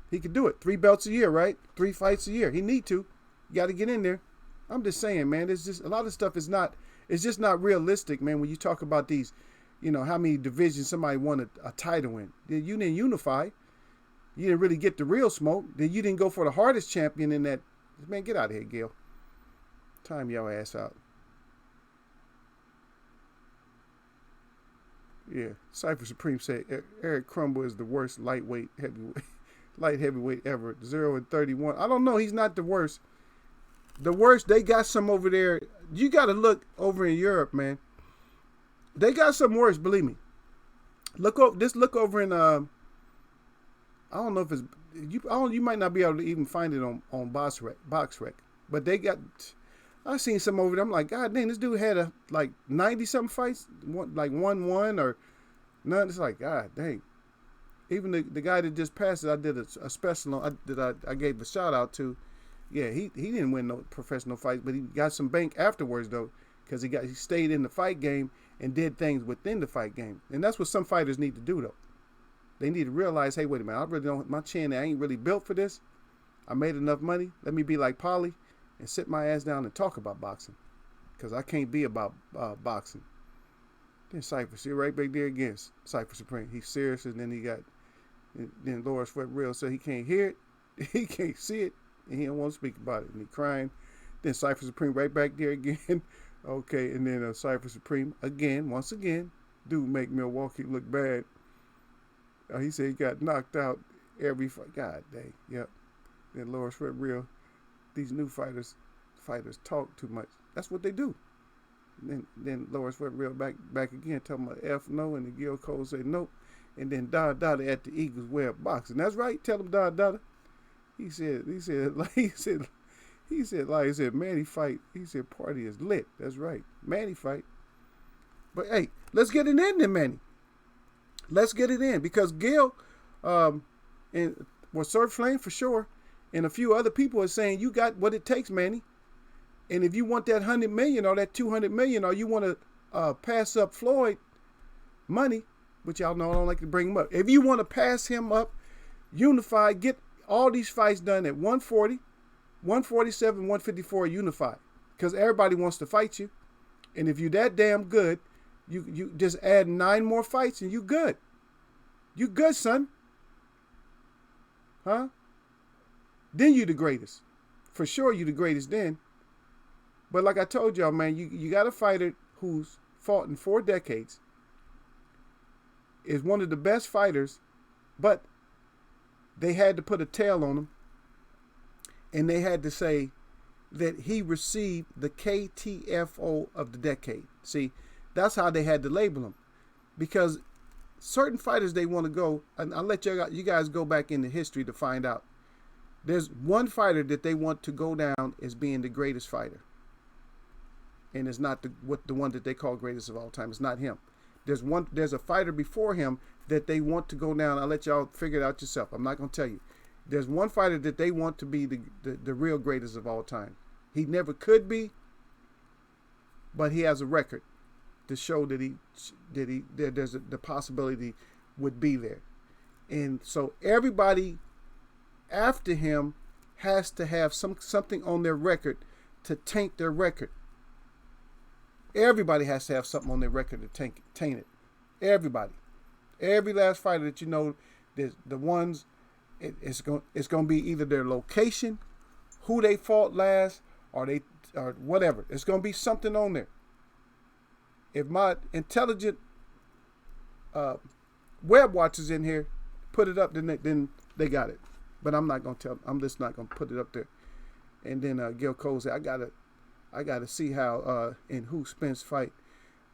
S1: He could do it. 3 belts a year, right? 3 fights a year. He need to. You got to get in there. I'm just saying, man. It's just a lot of stuff is not. It's just not realistic, man. When you talk about these, how many divisions somebody won a title in. You didn't unify. You didn't really get the real smoke. Then you didn't go for the hardest champion in that. Man, get out of here, Gil. Time your ass out. Yeah. Cypher Supreme said Eric Crumble is the worst light heavyweight ever. 0-31. I don't know. He's not the worst. The worst, they got some over there. You got to look over in Europe, man. They got some worse, believe me. Look over in I don't know if it's you might not be able to even find it on BoxRec. But they got I seen some over there. I'm like, God dang, this dude had a like 90 something fights, like 1-1 or none. It's like, God dang. Even the guy that just passed it, I did a special on I gave a shout out to. Yeah, he didn't win no professional fights, but he got some bank afterwards though, because he stayed in the fight game and did things within the fight game. And that's what some fighters need to do though. They need to realize, hey, wait a minute, I really don't, my chin, I ain't really built for this. I made enough money. Let me be like Polly and sit my ass down and talk about boxing, because I can't be about boxing. Then Cypher, see right back there again, Cypher Supreme. He's serious, and then Laura Sweat Real said he can't hear it, he can't see it, and he don't want to speak about it, and he crying. Then Cypher Supreme right back there again. Okay, and then Cypher Supreme again, once again, dude make Milwaukee look bad. He said he got knocked out every fight. God dang, yep. Then Laura Sweat Real, these new fighters talk too much. That's what they do. Then Laura Sweat Real back again, talking about F no, and the Gil Cole say nope. And then Dada at the Eagleswebbs boxing. That's right. Tell him Dada. He said, Manny fight. He said, party is lit. That's right. Manny fight. But hey, let's get it in then, Manny. Let's get it in, because Gil, and Surf Flame for sure, and a few other people are saying you got what it takes, Manny. And if you want that 100 million or that 200 million, or you want to pass up Floyd money, which y'all know I don't like to bring him up. If you want to pass him up, unified, get all these fights done at 140, 147, 154 unified, because everybody wants to fight you. And if you're that damn good, you just add 9 more fights and you good. You good, son. Huh? Then you the greatest. For sure you the greatest then. But like I told y'all, man, you got a fighter who's fought in 4 decades, is one of the best fighters, but they had to put a tail on him, and they had to say that he received the KTFO of the decade. See, that's how they had to label him, because certain fighters, they want to go, and I'll let you guys go back into history to find out. There's one fighter that they want to go down as being the greatest fighter, and it's not the one that they call greatest of all time. It's not him. There's a fighter before him that they want to go down. I'll let y'all figure it out yourself. I'm not going to tell you. There's one fighter that they want to be the real greatest of all time. He never could be, but he has a record to show that there's the possibility would be there. And so everybody after him has to have something on their record to taint their record. Everybody has to have something on their record to taint it. Everybody. Every last fighter that you know, the ones, it's going to be either their location, who they fought last, or whatever. It's going to be something on there. If my intelligent web watchers in here put it up, then they got it. But I'm not going to tell. I'm just not going to put it up there. And then Gil Cole said, I gotta see how and who Spence fight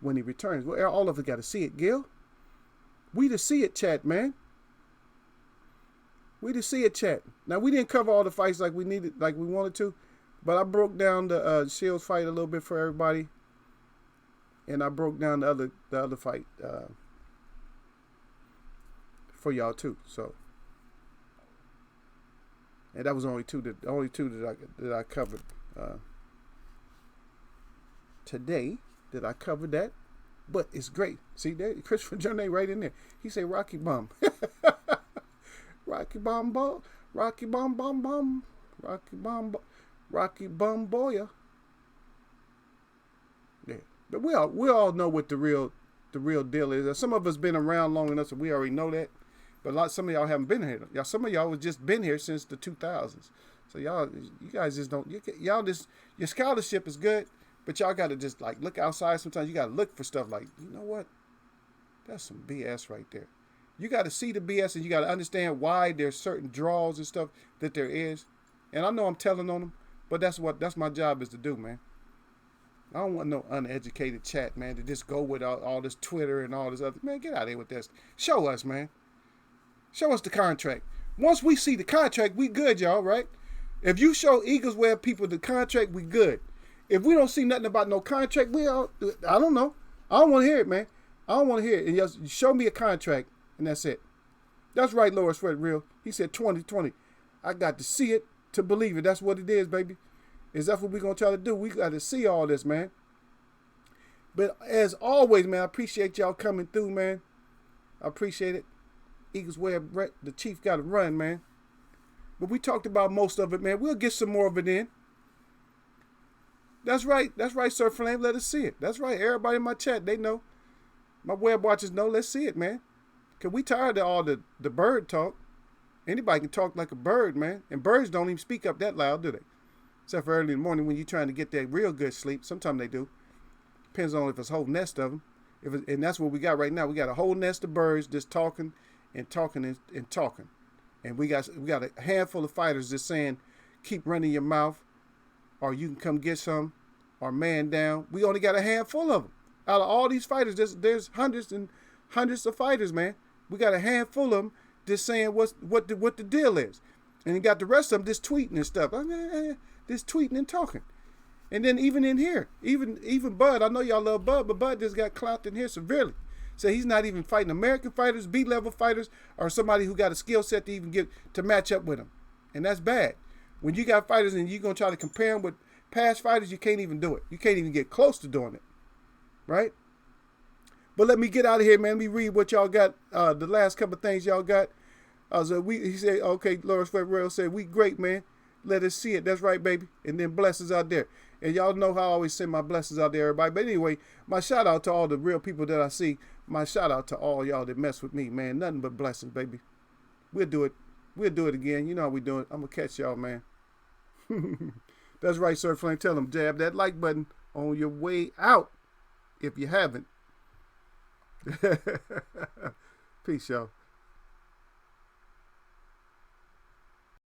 S1: when he returns. Well, all of us got to see it, Gil. We to see it, chat, man. We to see it, chat. Now, we didn't cover all the fights like we wanted to, but I broke down the Shields fight a little bit for everybody, and I broke down the other fight for y'all too. So, and that was only two that I covered. Today that I covered that, but it's great. See there, Christopher Journey right in there. He say Rocky Bomb, Rocky Bomb Ball, Rocky Bomb Bomb Bomb, Rocky Bomb, Rocky Bomb Boya. Yeah, but we all know what the real deal is. Some of us been around long enough, so we already know that. But some of y'all haven't been here. Some of y'all was just been here since the 2000s. So you guys just don't. Y'all just, your scholarship is good. But y'all got to just like look outside sometimes. You got to look for stuff like, you know what? That's some BS right there. You got to see the BS and you got to understand why there's certain draws and stuff that there is. And I know I'm telling on them, but that's my job is to do, man. I don't want no uneducated chat, man, to just go with all this Twitter and all this other. Man, get out of here with this. Show us, man. Show us the contract. Once we see the contract, we good, y'all, right? If you show Eagleswebbs people the contract, we good. If we don't see nothing about no contract, I don't know. I don't want to hear it, man. I don't want to hear it. And just show me a contract, and that's it. That's right, Loris Fred Real. He said 2020. I got to see it to believe it. That's what it is, baby. Is that's what we're going to try to do. We got to see all this, man. But as always, man, I appreciate y'all coming through, man. I appreciate it. Eagleswebbs, the chief got to run, man. But we talked about most of it, man. We'll get some more of it in. That's right. That's right, Sir Flame. Let us see it. That's right. Everybody in my chat, they know. My web watchers know. Let's see it, man. Because we tired of all the bird talk. Anybody can talk like a bird, man. And birds don't even speak up that loud, do they? Except for early in the morning when you're trying to get that real good sleep. Sometimes they do. Depends on if it's a whole nest of them. And that's what we got right now. We got a whole nest of birds just talking and talking and talking. And we got a handful of fighters just saying, keep running your mouth, or you can come get some, or man down. We only got a handful of them. Out of all these fighters, there's hundreds and hundreds of fighters, man. We got a handful of them just saying what the deal is. And you got the rest of them just tweeting and stuff. Just tweeting and talking. And then even in here, even Bud, I know y'all love Bud, but Bud just got clocked in here severely. So he's not even fighting American fighters, B-level fighters, or somebody who got a skill set to even get to match up with him. And that's bad. When you got fighters and you're going to try to compare them with past fighters, you can't even do it. You can't even get close to doing it. Right? But let me get out of here, man. Let me read what y'all got, the last couple of things y'all got. He said, okay, Loris Federer said, we great, man. Let us see it. That's right, baby. And then blessings out there. And y'all know how I always send my blessings out there, everybody. But anyway, my shout out to all the real people that I see. My shout out to all y'all that mess with me, man. Nothing but blessings, baby. We'll do it. We'll do it again. You know how we do it. I'm going to catch y'all, man. That's right, Sir Flame. Tell them, jab that like button on your way out if you haven't. Peace, y'all.